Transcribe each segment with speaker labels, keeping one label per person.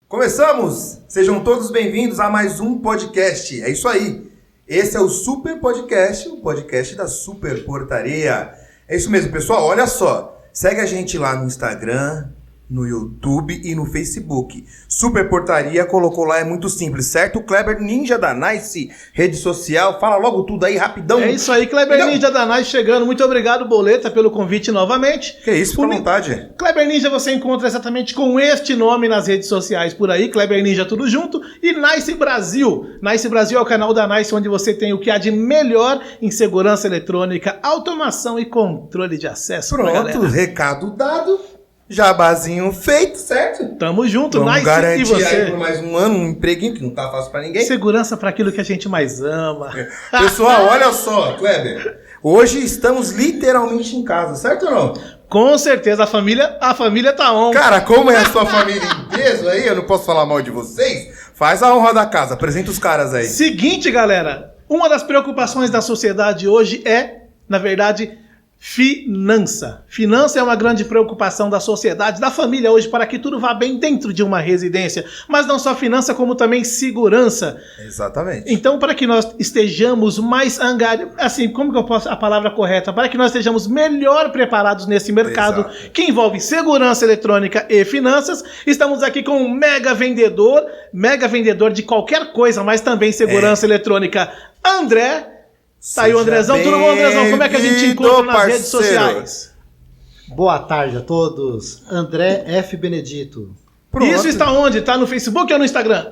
Speaker 1: Começamos! Sejam todos bem-vindos a mais um podcast. É isso aí. Esse é o Super Podcast, o podcast da Super Portaria. É isso mesmo, pessoal. Olha só. Segue a gente lá no Instagram, no YouTube e no Facebook. Super Portaria, colocou lá, é muito simples, certo? Kleber Ninja da Nice, rede social. Fala logo tudo aí, rapidão.
Speaker 2: É isso aí, Kleber Ninja da Nice chegando. Muito obrigado, Boleta, pelo convite novamente.
Speaker 1: Que isso, fica à vontade.
Speaker 2: Kleber Ninja você encontra exatamente com este nome nas redes sociais por aí, Kleber Ninja tudo junto, e Nice Brasil. Nice Brasil é o canal da Nice, onde você tem o que há de melhor em segurança eletrônica, automação e controle de acesso.
Speaker 1: Pronto, recado dado. Jabazinho feito, certo?
Speaker 2: Tamo junto,
Speaker 1: Vamos
Speaker 2: Nice
Speaker 1: garantir
Speaker 2: e você.
Speaker 1: aí por mais um ano, um empreguinho que não tá fácil pra ninguém.
Speaker 2: Segurança para aquilo que a gente mais ama.
Speaker 1: Pessoal, olha só, Kleber. Hoje estamos literalmente em casa, certo ou não?
Speaker 2: Com certeza, a família tá on.
Speaker 1: Cara, como é a sua família em peso aí, eu não posso falar mal de vocês. Faz a honra da casa, apresenta os caras aí.
Speaker 2: Seguinte, galera, uma das preocupações da sociedade hoje é, na verdade, finança. Finança é uma grande preocupação da sociedade, da família hoje, para que tudo vá bem dentro de uma residência. Mas não só finança, como também segurança.
Speaker 1: Exatamente.
Speaker 2: Então, para que nós estejamos mais assim, como que eu posso a palavra correta? Para que nós estejamos melhor preparados nesse mercado,
Speaker 1: Exato,
Speaker 2: que envolve segurança eletrônica e finanças, estamos aqui com um mega vendedor de qualquer coisa, mas também segurança eletrônica, André. Tá aí o Andrezão, tudo bom, Andrezão? Como é que a gente encontra nas redes sociais?
Speaker 3: Boa tarde a todos, André F. Benedito.
Speaker 2: Pronto. Isso está onde? Tá no Facebook ou no Instagram?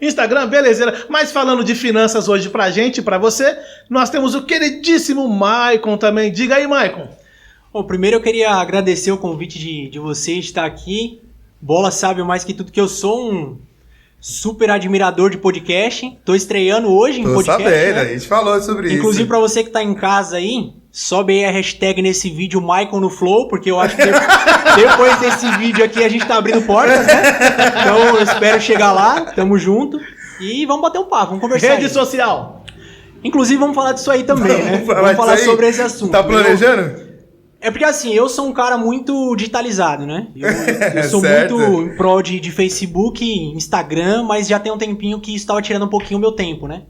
Speaker 2: Instagram, beleza. Mas falando de finanças hoje pra gente, pra você, nós temos o queridíssimo Maicon também. Diga aí, Maicon.
Speaker 4: Bom, primeiro eu queria agradecer o convite de vocês de estar aqui. Bola sabe mais que tudo que eu sou um super admirador de podcast. Tô estreando hoje em podcast.
Speaker 1: Tô sabendo,
Speaker 4: né?
Speaker 1: a gente falou sobre isso.
Speaker 4: Inclusive, pra você que tá em casa aí, sobe aí a hashtag nesse vídeo Maicon no Flow, porque eu acho que depois desse vídeo aqui a gente tá abrindo portas, né? Então eu espero chegar lá, tamo junto. E vamos bater um papo, vamos conversar.
Speaker 2: Rede social.
Speaker 4: Inclusive, vamos falar disso aí também, né? Vamos falar sobre esse assunto.
Speaker 1: Tá planejando?
Speaker 4: É porque assim, eu sou um cara muito digitalizado, né? Eu sou
Speaker 1: Certo.
Speaker 4: muito em prol de Facebook, Instagram, mas já tem um tempinho que isso tava tirando um pouquinho o meu tempo, né?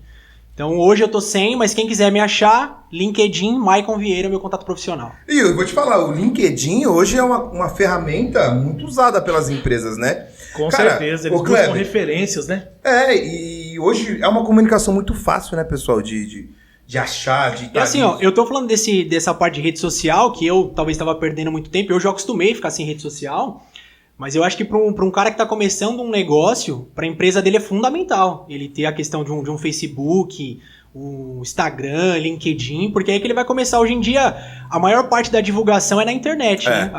Speaker 4: Então hoje eu tô sem, mas quem quiser me achar, LinkedIn, Maicon Vieira, meu contato profissional.
Speaker 1: E eu vou te falar, o LinkedIn hoje é uma ferramenta muito usada pelas empresas, né?
Speaker 2: Com
Speaker 1: Cara,
Speaker 2: certeza, eles
Speaker 1: ô,
Speaker 2: buscam
Speaker 1: Kleber,
Speaker 2: referências, né?
Speaker 1: E hoje é uma comunicação muito fácil, né, pessoal, de achar, de...
Speaker 4: E assim, ó, eu tô falando dessa parte de rede social, que eu talvez estava perdendo muito tempo, eu já acostumei a ficar sem rede social, mas eu acho que para um cara que tá começando um negócio, para a empresa dele é fundamental ele ter a questão de um Facebook, o Instagram, LinkedIn, porque é aí que ele vai começar. Hoje em dia, a maior parte da divulgação é na internet, né?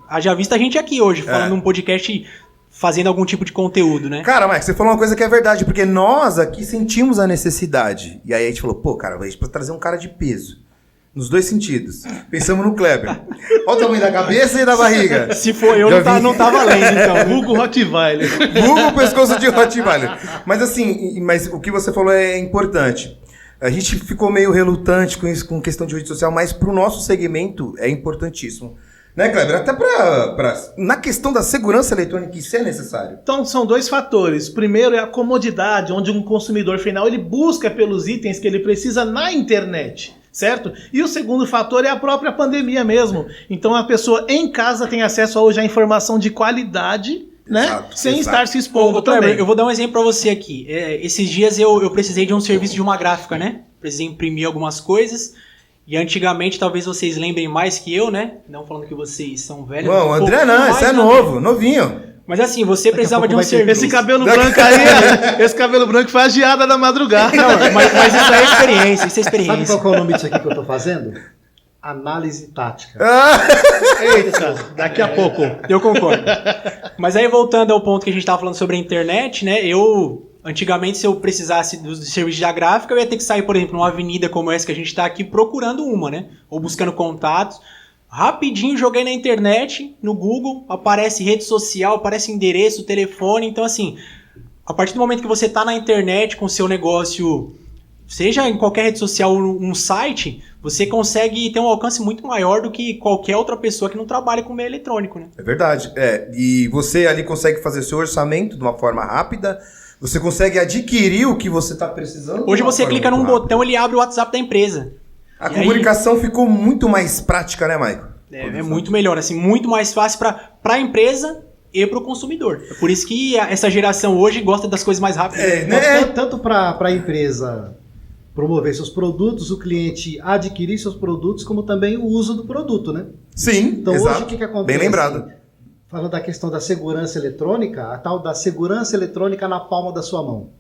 Speaker 4: Haja vista a gente aqui hoje, falando num podcast, fazendo algum tipo de conteúdo, né?
Speaker 1: Cara, Mike, você falou uma coisa que é verdade, porque nós aqui sentimos a necessidade. E aí a gente falou, pô, cara, a gente precisa trazer um cara de peso. Nos dois sentidos. Pensamos no Kleber. Olha o tamanho da cabeça e da barriga.
Speaker 4: Se for eu, não tá valendo, então.
Speaker 2: Vulgo Rottweiler.
Speaker 1: Vulgo pescoço de Rottweiler. Mas assim, o que você falou é importante. A gente ficou meio relutante com isso, com questão de rede social, mas pro nosso segmento é importantíssimo. Né, Kleber? Até na questão da segurança eletrônica, isso é necessário.
Speaker 2: Então, são dois fatores. Primeiro é a comodidade, onde um consumidor final ele busca pelos itens que ele precisa na internet, certo? E o segundo fator é a própria pandemia mesmo. Então, a pessoa em casa tem acesso hoje à informação de qualidade, né?
Speaker 1: Exato,
Speaker 2: Sem
Speaker 1: exato.
Speaker 2: estar se expondo
Speaker 4: Kleber,
Speaker 2: também.
Speaker 4: eu vou dar um exemplo pra você aqui. Esses dias eu precisei de um serviço de uma gráfica, né? Precisei imprimir algumas coisas. E antigamente, talvez vocês lembrem mais que eu, né? Não falando que vocês são velhos.
Speaker 1: Não, André não, esse é novo, novinho.
Speaker 4: Mas assim, você precisava de um serviço.
Speaker 2: Esse cabelo branco aí, esse cabelo branco foi a geada da madrugada.
Speaker 4: Não, mas isso é experiência, isso é
Speaker 3: Sabe
Speaker 4: experiência.
Speaker 3: qual é o nome disso aqui que eu tô fazendo? Análise tática.
Speaker 2: Eita, daqui a pouco.
Speaker 4: Eu concordo. Mas aí, voltando ao ponto que a gente tava falando sobre a internet, né? Antigamente, se eu precisasse do serviço de gráfica, eu ia ter que sair, por exemplo, numa avenida como essa que a gente tá aqui, procurando uma, né? Ou buscando contatos. Rapidinho, joguei na internet, no Google, aparece rede social, aparece endereço, telefone. Então, assim, a partir do momento que você tá na internet com o seu negócio seja em qualquer rede social ou um site, você consegue ter um alcance muito maior do que qualquer outra pessoa que não trabalha com meio eletrônico, né?
Speaker 1: É verdade. E você ali consegue fazer seu orçamento de uma forma rápida, você consegue adquirir o que você está precisando.
Speaker 4: Hoje você clica num botão, ele abre o WhatsApp da empresa.
Speaker 1: A comunicação ficou muito mais prática, né, Maico?
Speaker 4: É muito melhor, assim, muito mais fácil para a empresa e para o consumidor. É por isso que essa geração hoje gosta das coisas mais rápidas.
Speaker 3: Tanto para a empresa promover seus produtos, o cliente adquirir seus produtos, como também o uso do produto, né?
Speaker 1: Sim,
Speaker 3: então,
Speaker 1: exato.
Speaker 3: Hoje o que acontece?
Speaker 1: Bem lembrado.
Speaker 3: Falando da questão da segurança eletrônica, a tal da segurança eletrônica na palma da sua mão.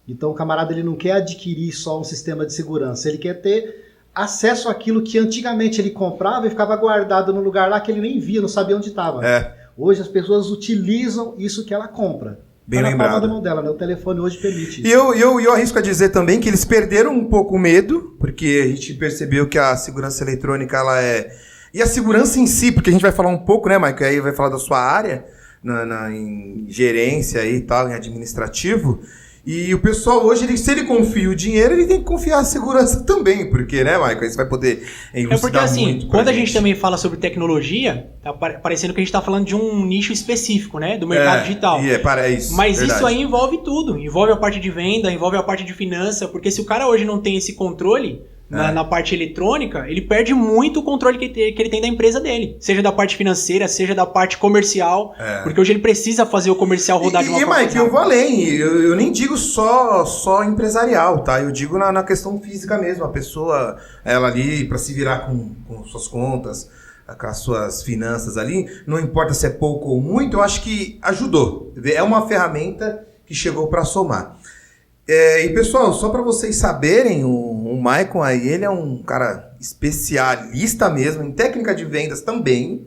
Speaker 3: Então o camarada ele não quer adquirir só um sistema de segurança, ele quer ter acesso àquilo que antigamente ele comprava e ficava guardado no lugar lá que ele nem via, não sabia onde estava. Hoje as pessoas utilizam isso que ela compra.
Speaker 1: Bem
Speaker 3: na
Speaker 1: lembrado.
Speaker 3: palma da mão dela, né? O telefone hoje permite isso.
Speaker 1: E eu arrisco a dizer também que eles perderam um pouco o medo, porque a gente percebeu que a segurança eletrônica, ela é... E a segurança em si, porque a gente vai falar um pouco, né, Maico? Aí vai falar da sua área, em gerência e tal, em administrativo. E o pessoal hoje, se ele confia o dinheiro, ele tem que confiar a segurança também, porque, né, Maico? Aí você vai poder elucidar
Speaker 4: porque assim,
Speaker 1: muito
Speaker 4: quando a gente também fala sobre tecnologia, tá parecendo que a gente está falando de um nicho específico, né, do mercado digital.
Speaker 1: Isso.
Speaker 4: Mas
Speaker 1: verdade.
Speaker 4: isso aí envolve tudo, envolve a parte de venda, envolve a parte de finança, porque se o cara hoje não tem esse controle na parte eletrônica, ele perde muito o controle que ele tem da empresa dele, seja da parte financeira, seja da parte comercial, porque hoje ele precisa fazer o comercial rodar de uma forma.
Speaker 1: E, Mike, eu vou além, eu nem digo só empresarial, tá? Eu digo na questão física mesmo, a pessoa, ela ali, para se virar com suas contas, com as suas finanças ali, não importa se é pouco ou muito, eu acho que ajudou. É uma ferramenta que chegou para somar. E pessoal, só para vocês saberem, o Maicon aí, ele é um cara especialista mesmo em técnica de vendas também.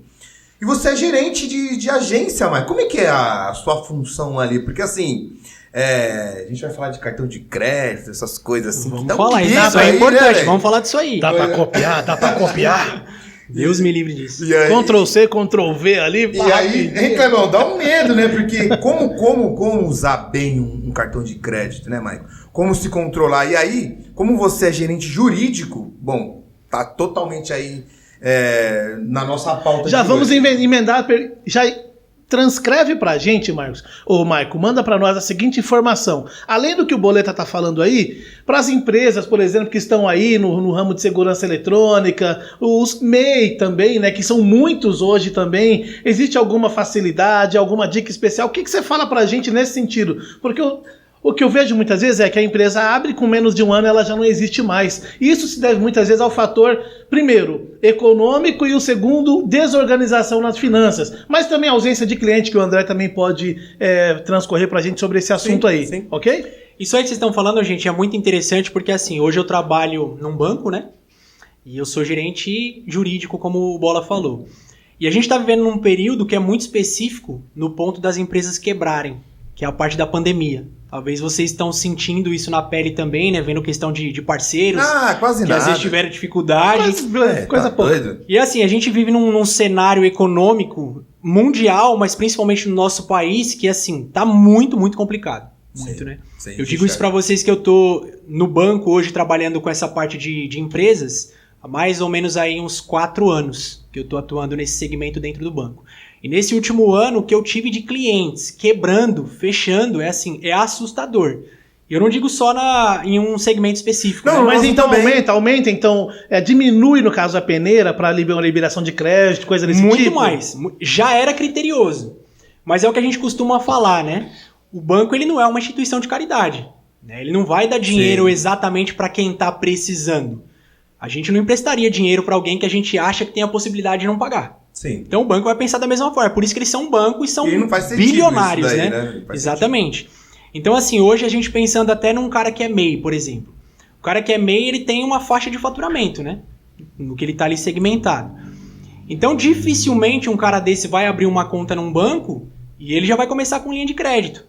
Speaker 1: E você é gerente de agência, Maicon. Como é que é a sua função ali? Porque assim, a gente vai falar de cartão de crédito, essas coisas assim.
Speaker 4: Vamos falar, isso é importante, vamos falar disso aí.
Speaker 2: Dá pra copiar.
Speaker 4: Deus me livre disso.
Speaker 2: Ctrl-C, Ctrl-V ali.
Speaker 1: E aí, Clebão, dá um medo, né? Porque como usar bem um cartão de crédito, né, Maicon? Como se controlar. E aí, como você é gerente jurídico, bom, tá totalmente aí na nossa pauta.
Speaker 2: Já vamos emendar, já transcreve pra gente, Marcos. Ô, Maicon, manda pra nós a seguinte informação. Além do que o Boleta tá falando aí, para as empresas, por exemplo, que estão aí no ramo de segurança eletrônica, os MEI também, né, que são muitos hoje também, existe alguma facilidade, alguma dica especial? O que você fala pra gente nesse sentido? Porque o que eu vejo muitas vezes é que a empresa abre com menos de um ano, ela já não existe mais. Isso se deve muitas vezes ao fator, primeiro, econômico, e o segundo, desorganização nas finanças. Mas também a ausência de cliente, que o André também pode transcorrer pra gente sobre esse assunto aí.
Speaker 4: Sim.
Speaker 2: Ok?
Speaker 4: Isso aí que vocês estão falando, gente, é muito interessante, porque assim, hoje eu trabalho num banco, né? E eu sou gerente jurídico, como o Bola falou. E a gente está vivendo num período que é muito específico no ponto das empresas quebrarem, que é a parte da pandemia. Talvez vocês estão sentindo isso na pele também, né? Vendo questão de parceiros.
Speaker 1: Quase
Speaker 4: que
Speaker 1: nada.
Speaker 4: às vezes tiveram dificuldade.
Speaker 2: Coisa pouca.
Speaker 4: E assim, a gente vive num cenário econômico mundial, mas principalmente no nosso país, que assim, tá muito, muito complicado. Muito, né?
Speaker 1: Sim,
Speaker 4: eu digo isso para vocês que eu tô no banco hoje trabalhando com essa parte de empresas há mais ou menos aí uns 4 anos que eu tô atuando nesse segmento dentro do banco. E nesse último ano, o que eu tive de clientes quebrando, fechando, é assustador. E eu não digo só em um segmento específico.
Speaker 2: Não,
Speaker 4: né?
Speaker 2: mas então aumenta, então diminui no caso a peneira para liberação de crédito, coisa desse tipo?
Speaker 4: Muito mais. Já era criterioso. Mas é o que a gente costuma falar, né? O banco ele não é uma instituição de caridade. Né? Ele não vai dar dinheiro exatamente para quem está precisando. A gente não emprestaria dinheiro para alguém que a gente acha que tem a possibilidade de não pagar.
Speaker 1: Sim.
Speaker 4: Então o banco vai pensar da mesma forma. Por isso que eles são um banco e são
Speaker 1: bilionários,
Speaker 4: isso daí,
Speaker 1: né?
Speaker 4: Exatamente. Então assim, hoje a gente pensando até num cara que é MEI, por exemplo. O cara que é MEI, ele tem uma faixa de faturamento, né? No que ele está ali segmentado. Então dificilmente um cara desse vai abrir uma conta num banco e ele já vai começar com linha de crédito.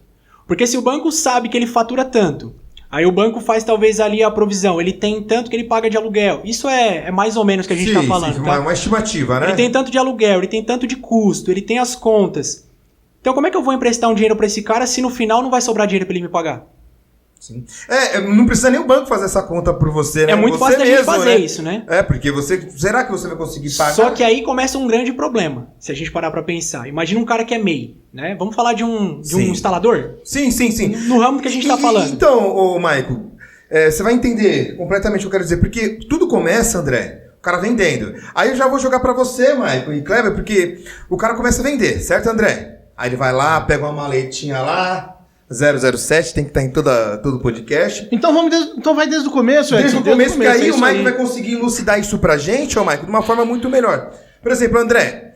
Speaker 4: Porque se o banco sabe que ele fatura tanto, aí o banco faz talvez ali a provisão, ele tem tanto que ele paga de aluguel. Isso é mais ou menos o que a gente está falando.
Speaker 1: Sim,
Speaker 4: tá?
Speaker 1: uma estimativa, né?
Speaker 4: Ele tem tanto de aluguel, ele tem tanto de custo, ele tem as contas. Então como é que eu vou emprestar um dinheiro para esse cara se no final não vai sobrar dinheiro para ele me pagar?
Speaker 1: Sim. Não precisa nem o banco fazer essa conta por você, né?
Speaker 4: É muito
Speaker 1: você
Speaker 4: fácil da gente
Speaker 1: mesmo,
Speaker 4: fazer
Speaker 1: né?
Speaker 4: isso, né?
Speaker 1: Porque será que você vai conseguir pagar?
Speaker 4: Só que aí começa um grande problema, se a gente parar pra pensar. Imagina um cara que é MEI, né? Vamos falar de um instalador?
Speaker 1: Sim.
Speaker 4: No ramo que a gente tá falando.
Speaker 1: Então, ô Maico, você vai entender completamente o que eu quero dizer, porque tudo começa, André, o cara vendendo. Aí eu já vou jogar pra você, Maico e Kleber, porque o cara começa a vender, certo, André? Aí ele vai lá, pega uma maletinha lá, 007, tem que estar em todo o podcast.
Speaker 2: Então vai desde o começo,
Speaker 1: Desde o começo, que aí
Speaker 2: é
Speaker 1: o Maico vai conseguir elucidar isso pra gente, ô Maico, de uma forma muito melhor. Por exemplo, André,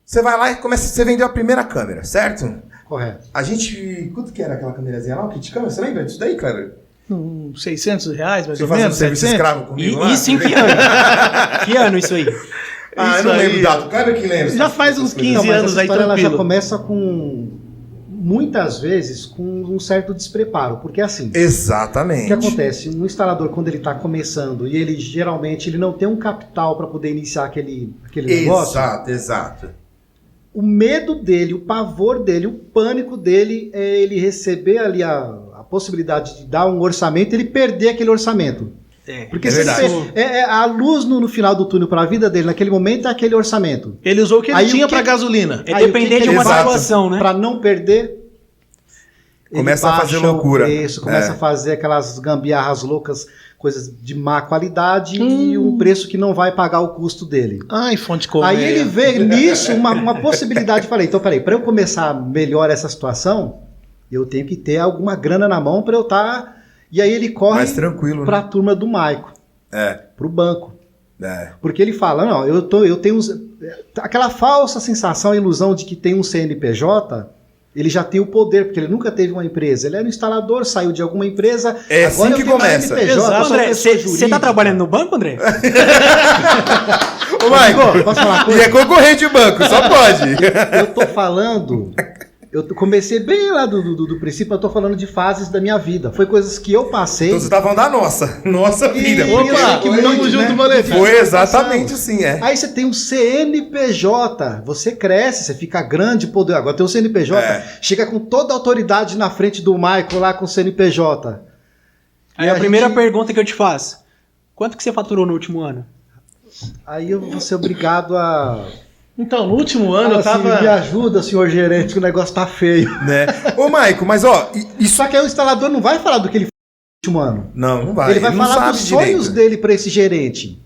Speaker 1: você vai lá e você vendeu a primeira câmera, certo?
Speaker 3: Correto.
Speaker 1: A gente... Quanto que era aquela câmerazinha lá, o kit câmera? Você lembra disso daí, Kleber?
Speaker 2: R$600, mais
Speaker 1: Você
Speaker 2: ou
Speaker 1: faz um
Speaker 2: menos,
Speaker 1: serviço
Speaker 2: 700?
Speaker 1: escravo comigo lá?
Speaker 4: Isso em que ano? Que ano isso aí?
Speaker 1: Eu não lembro o dado. Kleber que lembra.
Speaker 2: Já faz uns 15
Speaker 3: Não, mas
Speaker 2: anos
Speaker 3: essa
Speaker 2: aí,
Speaker 3: história ela já
Speaker 2: tranquilo.
Speaker 3: começa muitas vezes com um certo despreparo, porque assim,
Speaker 1: Exatamente.
Speaker 3: o que acontece? Um instalador, quando ele está começando e ele geralmente ele não tem um capital para poder iniciar aquele negócio,
Speaker 1: Exato.
Speaker 3: o medo dele, o pavor dele, o pânico dele é ele receber ali a possibilidade de dar um orçamento e ele perder aquele orçamento. Porque se
Speaker 1: verdade.
Speaker 3: a luz no final do túnel para a vida dele naquele momento é aquele orçamento.
Speaker 2: Ele usou o que ele
Speaker 3: Aí
Speaker 2: tinha
Speaker 3: o que-
Speaker 2: pra gasolina.
Speaker 4: É
Speaker 3: Aí, o
Speaker 4: depender
Speaker 3: que
Speaker 4: de
Speaker 3: ele
Speaker 4: uma
Speaker 1: faz?
Speaker 4: situação, né?
Speaker 3: Para não perder, ele
Speaker 1: Começa a fazer
Speaker 3: baixa o
Speaker 1: loucura.
Speaker 3: preço, começa
Speaker 1: É.
Speaker 3: a fazer aquelas gambiarras loucas, coisas de má qualidade e um preço que não vai pagar o custo dele.
Speaker 2: Ai, fonte colmeia.
Speaker 3: Aí ele vê nisso uma possibilidade. Falei, então peraí, para eu começar melhor essa situação, eu tenho que ter alguma grana na mão para eu estar. E aí ele corre
Speaker 1: Mais tranquilo,
Speaker 3: para a
Speaker 1: né?
Speaker 3: turma do Maico,
Speaker 1: É.
Speaker 3: para o banco.
Speaker 1: É.
Speaker 3: Porque ele fala, não, eu tenho aquela falsa sensação, a ilusão de que tem um CNPJ, ele já tem o poder, porque ele nunca teve uma empresa. Ele era um instalador, saiu de alguma empresa.
Speaker 1: É
Speaker 3: agora
Speaker 1: assim
Speaker 3: eu
Speaker 1: que
Speaker 3: tenho
Speaker 1: começa.
Speaker 3: CNPJ,
Speaker 2: Exato,
Speaker 3: eu sou
Speaker 4: André,
Speaker 3: pessoa
Speaker 4: você tá
Speaker 3: jurídica.
Speaker 4: trabalhando no banco, André?
Speaker 1: Ô, Maico,
Speaker 3: Posso falar uma
Speaker 1: e
Speaker 3: coisa?
Speaker 1: é concorrente de banco, só pode.
Speaker 3: Eu tô falando... Eu comecei bem lá do princípio, eu tô falando de fases da minha vida. Foi coisas que eu passei.
Speaker 1: Então você tá falando da nossa vida.
Speaker 3: E-
Speaker 1: porque
Speaker 3: Opa,
Speaker 1: foi-
Speaker 3: tamo junto,
Speaker 2: boletim.
Speaker 1: Foi exatamente assim,
Speaker 3: Aí você tem um CNPJ, você cresce, você fica grande, poder. Agora tem um CNPJ, chega com toda a autoridade na frente do Michael lá com o CNPJ.
Speaker 4: Aí
Speaker 3: E
Speaker 4: a primeira
Speaker 3: gente-
Speaker 4: pergunta que eu te faço: quanto que você faturou no último ano?
Speaker 3: Aí eu vou ser obrigado a.
Speaker 2: Então, no último ano eu
Speaker 3: assim,
Speaker 2: tava...
Speaker 3: me ajuda, senhor gerente, que o negócio tá feio.
Speaker 1: Né? Ô, Maico, mas ó, isso...
Speaker 3: Só que aí o instalador não vai falar do que ele fez no último ano.
Speaker 1: Não vai.
Speaker 3: Ele vai
Speaker 1: não
Speaker 3: falar
Speaker 1: sabe
Speaker 3: dos sonhos
Speaker 1: direito.
Speaker 3: dele para esse gerente.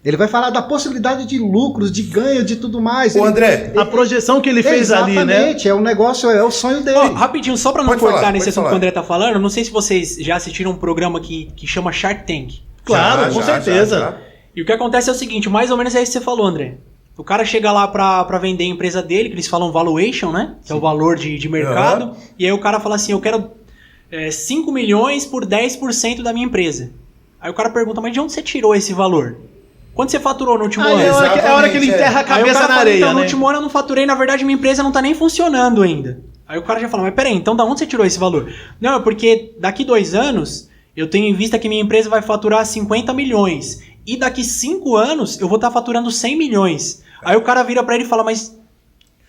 Speaker 3: Ele vai falar da possibilidade de lucros, de ganho, de tudo mais.
Speaker 1: Ô,
Speaker 3: Ele-
Speaker 1: André,
Speaker 2: A projeção que ele fez ali, né?
Speaker 3: Exatamente, é um negócio, é o sonho dele.
Speaker 4: Ó, rapidinho, só pra não
Speaker 1: Pode
Speaker 4: cortar
Speaker 1: falar,
Speaker 4: nesse
Speaker 1: pode
Speaker 4: assunto
Speaker 1: falar.
Speaker 4: que o André tá falando, não sei se vocês já assistiram um programa que chama Shark Tank.
Speaker 2: Claro, com certeza.
Speaker 1: já.
Speaker 4: E o que acontece é o seguinte, mais ou menos é isso que você falou, André. O cara chega lá pra vender a empresa dele, que eles falam valuation, né? Que é o valor de mercado. E aí o cara fala assim, eu quero 5 milhões por 10% da minha empresa. Aí o cara pergunta, mas de onde você tirou esse valor? Quanto você faturou no último
Speaker 2: Aí
Speaker 4: ano?
Speaker 2: é a hora que ele enterra a
Speaker 4: Aí o
Speaker 2: cabeça
Speaker 4: cara
Speaker 2: na
Speaker 4: fala,
Speaker 2: areia,
Speaker 4: então, no
Speaker 2: né?
Speaker 4: último ano eu não faturei, na verdade minha empresa não tá nem funcionando ainda. Aí o cara já fala, mas peraí, então da onde você tirou esse valor? Não, é porque daqui 2 anos eu tenho em vista que minha empresa vai faturar 50 milhões. E daqui 5 anos eu vou estar faturando 100 milhões. Aí o cara vira pra ele e fala, mas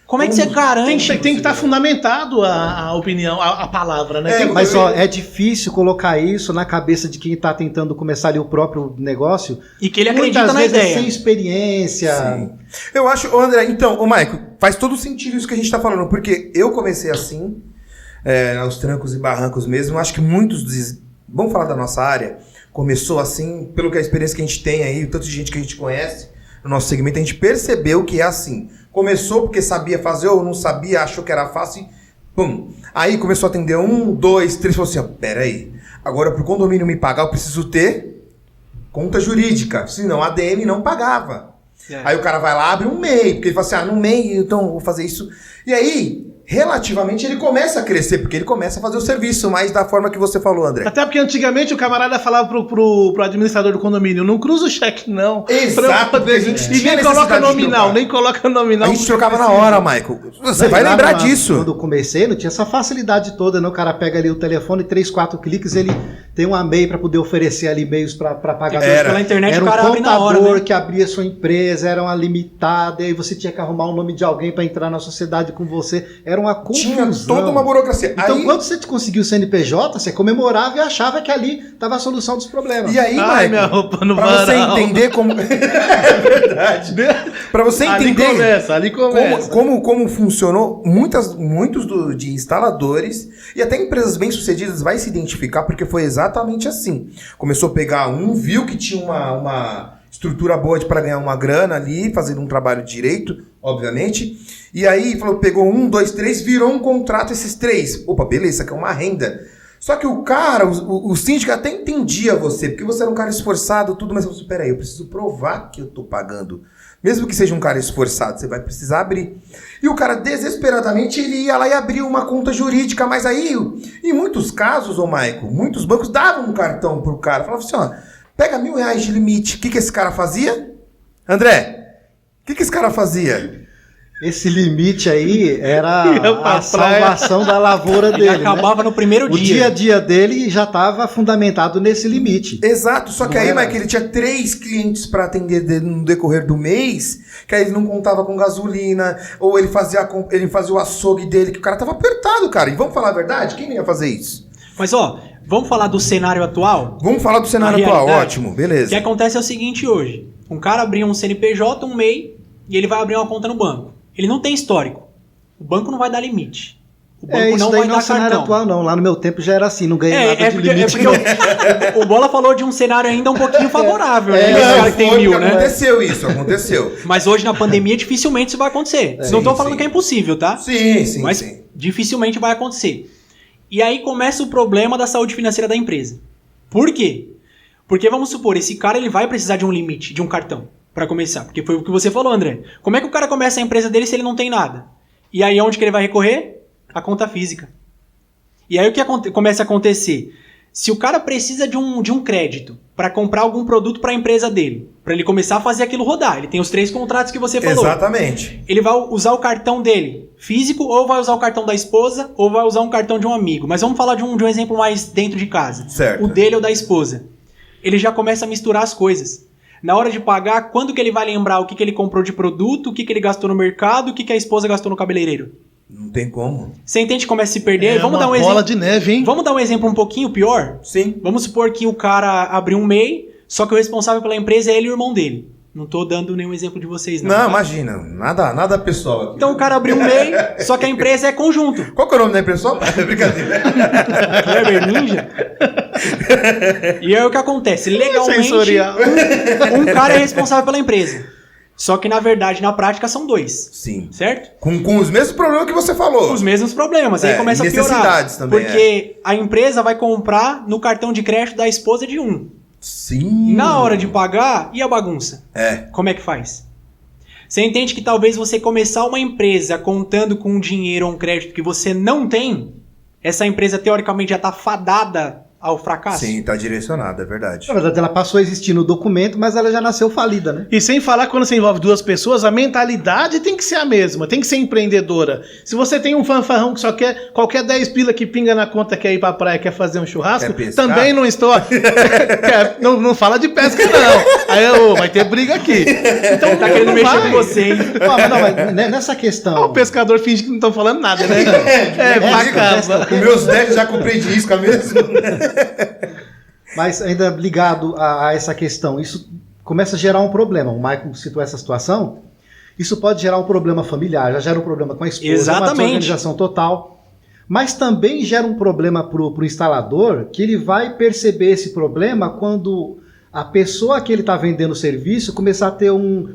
Speaker 4: como é que você garante?
Speaker 2: Tem que estar fundamentado a opinião, a palavra, né? Tem-
Speaker 3: Mas ó, é difícil colocar isso na cabeça de quem está tentando começar ali o próprio negócio.
Speaker 4: E que ele
Speaker 3: Muitas
Speaker 4: acredita na
Speaker 3: vezes
Speaker 4: ideia.
Speaker 3: sem experiência.
Speaker 1: Sim. Eu acho, ô André, então, ô Maico, faz todo sentido isso que a gente tá falando, porque eu comecei assim, aos trancos e barrancos mesmo. Eu acho que vamos falar da nossa área, começou assim, pelo que a experiência que a gente tem aí, o tanto de gente que a gente conhece no nosso segmento, a gente percebeu que é assim. Começou porque sabia fazer ou não sabia, achou que era fácil e pum. Aí começou a atender 1, 2, 3, falou assim, ó, peraí, agora pro condomínio me pagar eu preciso ter conta jurídica, senão a ADM não pagava. Aí o cara vai lá, abre um MEI, porque ele fala assim, no MEI, então eu vou fazer isso. E aí, relativamente, ele começa a crescer, porque ele começa a fazer o serviço, mas da forma que você falou, André.
Speaker 2: Até porque antigamente o camarada falava pro administrador do condomínio, não cruza o cheque não.
Speaker 1: Exato,
Speaker 2: Pra eu poder-
Speaker 1: porque a gente
Speaker 2: E
Speaker 1: tinha
Speaker 2: nem coloca
Speaker 1: necessidade de
Speaker 2: nominal,
Speaker 1: trocar.
Speaker 2: nem coloca nominal.
Speaker 1: A gente trocava na hora, Michael. Você
Speaker 3: Não,
Speaker 1: vai
Speaker 3: e lá
Speaker 1: lembrar
Speaker 3: na-
Speaker 1: disso.
Speaker 3: Quando eu comecei, não tinha essa facilidade toda, não. O cara pega ali o telefone, 3, 4 cliques, ele tem um MEI para poder oferecer ali meios para pagar.
Speaker 1: Era.
Speaker 4: Pela internet
Speaker 3: Era
Speaker 4: o
Speaker 3: um
Speaker 4: cara abre na hora,
Speaker 3: contador
Speaker 4: né?
Speaker 3: que abria sua empresa, era uma limitada, e aí você tinha que arrumar um nome de alguém para entrar na sociedade com você. era uma confusão.
Speaker 1: Tinha toda uma burocracia.
Speaker 3: Então,
Speaker 1: aí,
Speaker 3: quando você conseguiu o CNPJ, você comemorava e achava que ali estava a solução dos problemas.
Speaker 1: e aí,
Speaker 2: Ai,
Speaker 1: Michael,
Speaker 2: minha roupa no
Speaker 1: pra você
Speaker 2: varal.
Speaker 1: entender como... É verdade. Pra você entender...
Speaker 2: Ali começa.
Speaker 1: Como funcionou, muitos de instaladores e até empresas bem-sucedidas vai se identificar, porque foi exatamente assim. Começou a pegar viu que tinha uma estrutura boa para ganhar uma grana ali, fazendo um trabalho direito, obviamente, e aí pegou 1, 2, 3, virou um contrato esses 3. Opa, beleza, que é uma renda. Só que o cara, o síndico até entendia você, porque você era um cara esforçado, tudo, mas você, peraí, eu preciso provar que eu tô pagando. Mesmo que seja um cara esforçado, você vai precisar abrir. E o cara, desesperadamente, ele ia lá e abria uma conta jurídica. Mas aí, em muitos casos, Maico, muitos bancos davam um cartão pro cara. Falavam assim, ó, pega R$1.000 de limite. O que esse cara fazia? André, o que esse cara fazia?
Speaker 3: Esse limite aí era
Speaker 2: Ia pra
Speaker 3: a salvação da lavoura
Speaker 4: Ele
Speaker 3: dele.
Speaker 4: acabava no primeiro
Speaker 3: O
Speaker 4: dia.
Speaker 3: dia a dia dele já estava fundamentado nesse limite.
Speaker 1: Exato, só que
Speaker 3: Não
Speaker 1: aí,
Speaker 3: era.
Speaker 1: Mike, ele tinha 3 clientes para atender no decorrer do mês, que aí ele não contava com gasolina, ou ele fazia o açougue dele, que o cara tava apertado, cara. E vamos falar a verdade? Quem não ia fazer isso?
Speaker 4: Mas ó, vamos falar do cenário atual?
Speaker 1: Vamos falar do cenário
Speaker 4: A
Speaker 1: atual,
Speaker 4: realidade.
Speaker 1: ótimo,
Speaker 4: O
Speaker 1: beleza.
Speaker 4: que acontece é o seguinte hoje. Um cara abriu um CNPJ, um MEI, e ele vai abrir uma conta no banco. Ele não tem histórico. O banco não vai dar limite. O banco
Speaker 3: Isso
Speaker 4: não
Speaker 3: daí
Speaker 4: vai
Speaker 3: não é
Speaker 4: dar
Speaker 3: o cenário
Speaker 4: cartão.
Speaker 3: atual, não. Lá no meu tempo já era assim, não ganhei nada de
Speaker 4: porque
Speaker 3: limite.
Speaker 4: o Bola falou de um cenário ainda um pouquinho favorável. né? Esse
Speaker 1: Não,
Speaker 4: cara que tem
Speaker 1: foi
Speaker 4: 1.000,
Speaker 1: porque
Speaker 4: né?
Speaker 1: aconteceu isso, aconteceu.
Speaker 4: Mas hoje na pandemia dificilmente isso vai acontecer. Não tô falando
Speaker 1: sim.
Speaker 4: que é impossível, tá?
Speaker 1: Sim,
Speaker 4: Mas
Speaker 1: sim.
Speaker 4: dificilmente vai acontecer. E aí começa o problema da saúde financeira da empresa. Por quê? Porque vamos supor, esse cara ele vai precisar de um limite, de um cartão, para começar. Porque foi o que você falou, André. Como é que o cara começa a empresa dele se ele não tem nada? E aí onde que ele vai recorrer? A conta física. E aí o que começa a acontecer? Se o cara precisa de um crédito para comprar algum produto para a empresa dele, para ele começar a fazer aquilo rodar, ele tem os 3 contratos que você falou.
Speaker 1: Exatamente.
Speaker 4: Ele vai usar o cartão dele físico, ou vai usar o cartão da esposa, ou vai usar um cartão de um amigo. Mas vamos falar de um exemplo mais dentro de casa.
Speaker 1: Certo.
Speaker 4: O dele ou da esposa. Ele já começa a misturar as coisas. Na hora de pagar, quando que ele vai lembrar o que ele comprou de produto, o que ele gastou no mercado, o que a esposa gastou no cabeleireiro?
Speaker 1: Não tem como.
Speaker 4: Você entende que começa a se perder?
Speaker 2: É
Speaker 4: Vamos
Speaker 2: uma
Speaker 4: dar um
Speaker 2: bola
Speaker 4: exemplo.
Speaker 2: de neve, hein?
Speaker 4: Vamos dar um exemplo um pouquinho pior?
Speaker 1: Sim.
Speaker 4: Vamos supor que o cara abriu um MEI, só que o responsável pela empresa é ele e o irmão dele. Não tô dando nenhum exemplo de vocês, não.
Speaker 1: Não,
Speaker 4: tá?
Speaker 1: imagina. Nada pessoal aqui.
Speaker 4: Então o cara abriu um MEI, só que a empresa é conjunto.
Speaker 1: Qual que é o nome da pessoa? Brincadeira.
Speaker 4: Kleber Ninja. E aí o que acontece? Legalmente,
Speaker 2: Sensorial.
Speaker 4: um cara é responsável pela empresa. Só que na verdade, na prática, são 2.
Speaker 1: Sim.
Speaker 4: Certo?
Speaker 1: Com os mesmos problemas que você falou.
Speaker 4: Os mesmos problemas. Aí
Speaker 1: É,
Speaker 4: começa a piorar.
Speaker 1: necessidades também,
Speaker 4: Porque a empresa vai comprar no cartão de crédito da esposa de um.
Speaker 1: Sim.
Speaker 4: Na hora de pagar, e a bagunça?
Speaker 1: É.
Speaker 4: Como é que faz? Você entende que talvez você começar uma empresa contando com um dinheiro ou um crédito que você não tem, essa empresa teoricamente já está fadada ao fracasso?
Speaker 1: Sim, tá direcionado, é verdade.
Speaker 3: Na verdade, ela passou a existir no documento, mas ela já nasceu falida, né?
Speaker 2: E sem falar, quando você envolve 2 pessoas, a mentalidade tem que ser a mesma, tem que ser empreendedora. Se você tem um fanfarrão que só quer qualquer 10 pila que pinga na conta, quer ir pra praia, quer fazer um churrasco,
Speaker 1: Quer pescar?
Speaker 2: também não estou... não fala de pesca, não. Aí, vai ter briga aqui. Então
Speaker 4: Tá querendo
Speaker 2: não
Speaker 4: mexer
Speaker 2: vai.
Speaker 4: com você, hein?
Speaker 3: Mas nessa questão...
Speaker 2: O pescador finge que não estão falando nada, né? Pra casa.
Speaker 1: Com meus 10 já comprei de isca mesmo.
Speaker 3: Mas ainda ligado a essa questão, isso começa a gerar um problema. O Michael citou essa situação. Isso pode gerar um problema familiar, já gera um problema com a esposa,
Speaker 4: Exatamente.
Speaker 3: uma desorganização total. Mas também gera um problema para o instalador, que ele vai perceber esse problema quando a pessoa que ele está vendendo o serviço começar a ter um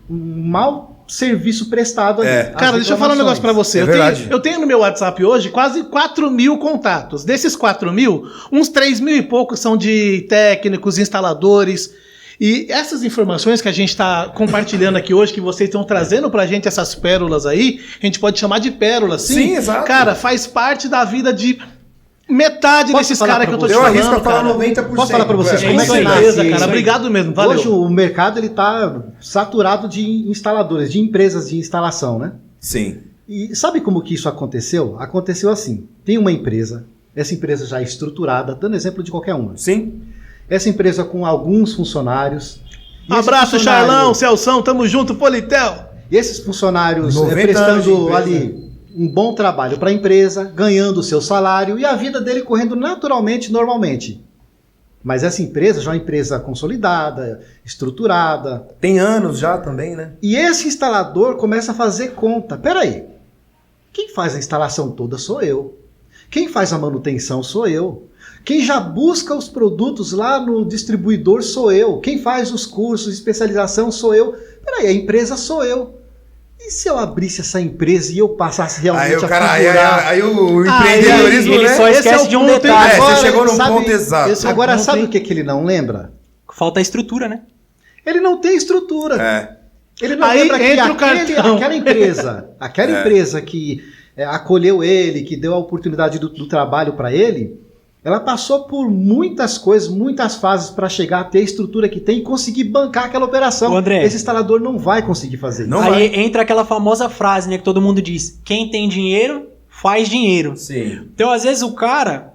Speaker 3: mau serviço prestado ali.
Speaker 1: É.
Speaker 3: As
Speaker 2: Cara, deixa eu falar um negócio pra você.
Speaker 1: É
Speaker 2: Eu
Speaker 1: verdade.
Speaker 2: tenho no meu WhatsApp hoje quase 4.000 contatos. Desses 4.000, uns 3.000 e poucos são de técnicos, instaladores. E essas informações que a gente está compartilhando aqui hoje, que vocês estão trazendo pra gente, essas pérolas aí, a gente pode chamar de pérolas, sim.
Speaker 1: Sim, exato.
Speaker 2: Cara, faz parte da vida de metade
Speaker 3: Posso
Speaker 2: desses
Speaker 3: falar
Speaker 2: caras que
Speaker 3: pra
Speaker 2: eu tô te
Speaker 1: Eu
Speaker 2: falando,
Speaker 1: arrisco a falar
Speaker 2: cara.
Speaker 1: 90%.
Speaker 3: Posso falar pra vocês
Speaker 1: Cleber?
Speaker 3: como é que
Speaker 2: Com
Speaker 3: nasce
Speaker 2: certeza,
Speaker 3: isso
Speaker 2: cara.
Speaker 3: aí?
Speaker 2: Obrigado mesmo. Valeu.
Speaker 3: Hoje o mercado ele está saturado de instaladores, de empresas de instalação, né?
Speaker 1: Sim.
Speaker 3: E sabe como que isso aconteceu? Aconteceu assim, tem uma empresa, essa empresa já é estruturada, dando exemplo de qualquer uma.
Speaker 1: Sim.
Speaker 3: Essa empresa com alguns funcionários. e esse
Speaker 2: Abraço,
Speaker 3: funcionário-
Speaker 2: Charlão, Celção, tamo junto, Politel.
Speaker 3: E esses funcionários
Speaker 1: 90 anos de
Speaker 3: prestando
Speaker 1: empresa.
Speaker 3: ali um bom trabalho para a empresa, ganhando o seu salário e a vida dele correndo naturalmente, normalmente. Mas essa empresa já é uma empresa consolidada, estruturada.
Speaker 1: Tem anos já também, né?
Speaker 3: E esse instalador começa a fazer conta. Peraí, quem faz a instalação toda sou eu. Quem faz a manutenção sou eu. Quem já busca os produtos lá no distribuidor sou eu. Quem faz os cursos de especialização sou eu. Peraí, a empresa sou eu. E se eu abrisse essa empresa e eu passasse realmente a figurar?
Speaker 1: Aí o empreendedorismo,
Speaker 4: ele
Speaker 1: né?
Speaker 4: só esquece de um
Speaker 3: ponto,
Speaker 4: detalhe.
Speaker 3: agora,
Speaker 1: Você chegou num
Speaker 3: sabe,
Speaker 1: ponto exato.
Speaker 3: Agora, sabe o que ele não lembra?
Speaker 4: Falta a estrutura, né?
Speaker 3: Ele não tem estrutura.
Speaker 1: É.
Speaker 3: Ele não
Speaker 2: Aí
Speaker 3: lembra que
Speaker 2: entra o cartão.
Speaker 3: aquela empresa que acolheu ele, que deu a oportunidade do trabalho para ele, ela passou por muitas coisas, muitas fases para chegar a ter a estrutura que tem e conseguir bancar aquela operação.
Speaker 4: Ô, André,
Speaker 3: esse instalador não vai conseguir fazer
Speaker 1: Não
Speaker 3: isso.
Speaker 1: vai.
Speaker 4: aí entra aquela famosa frase, né, que todo mundo diz: quem tem dinheiro, faz dinheiro.
Speaker 1: Sim.
Speaker 4: Então, às vezes, o cara,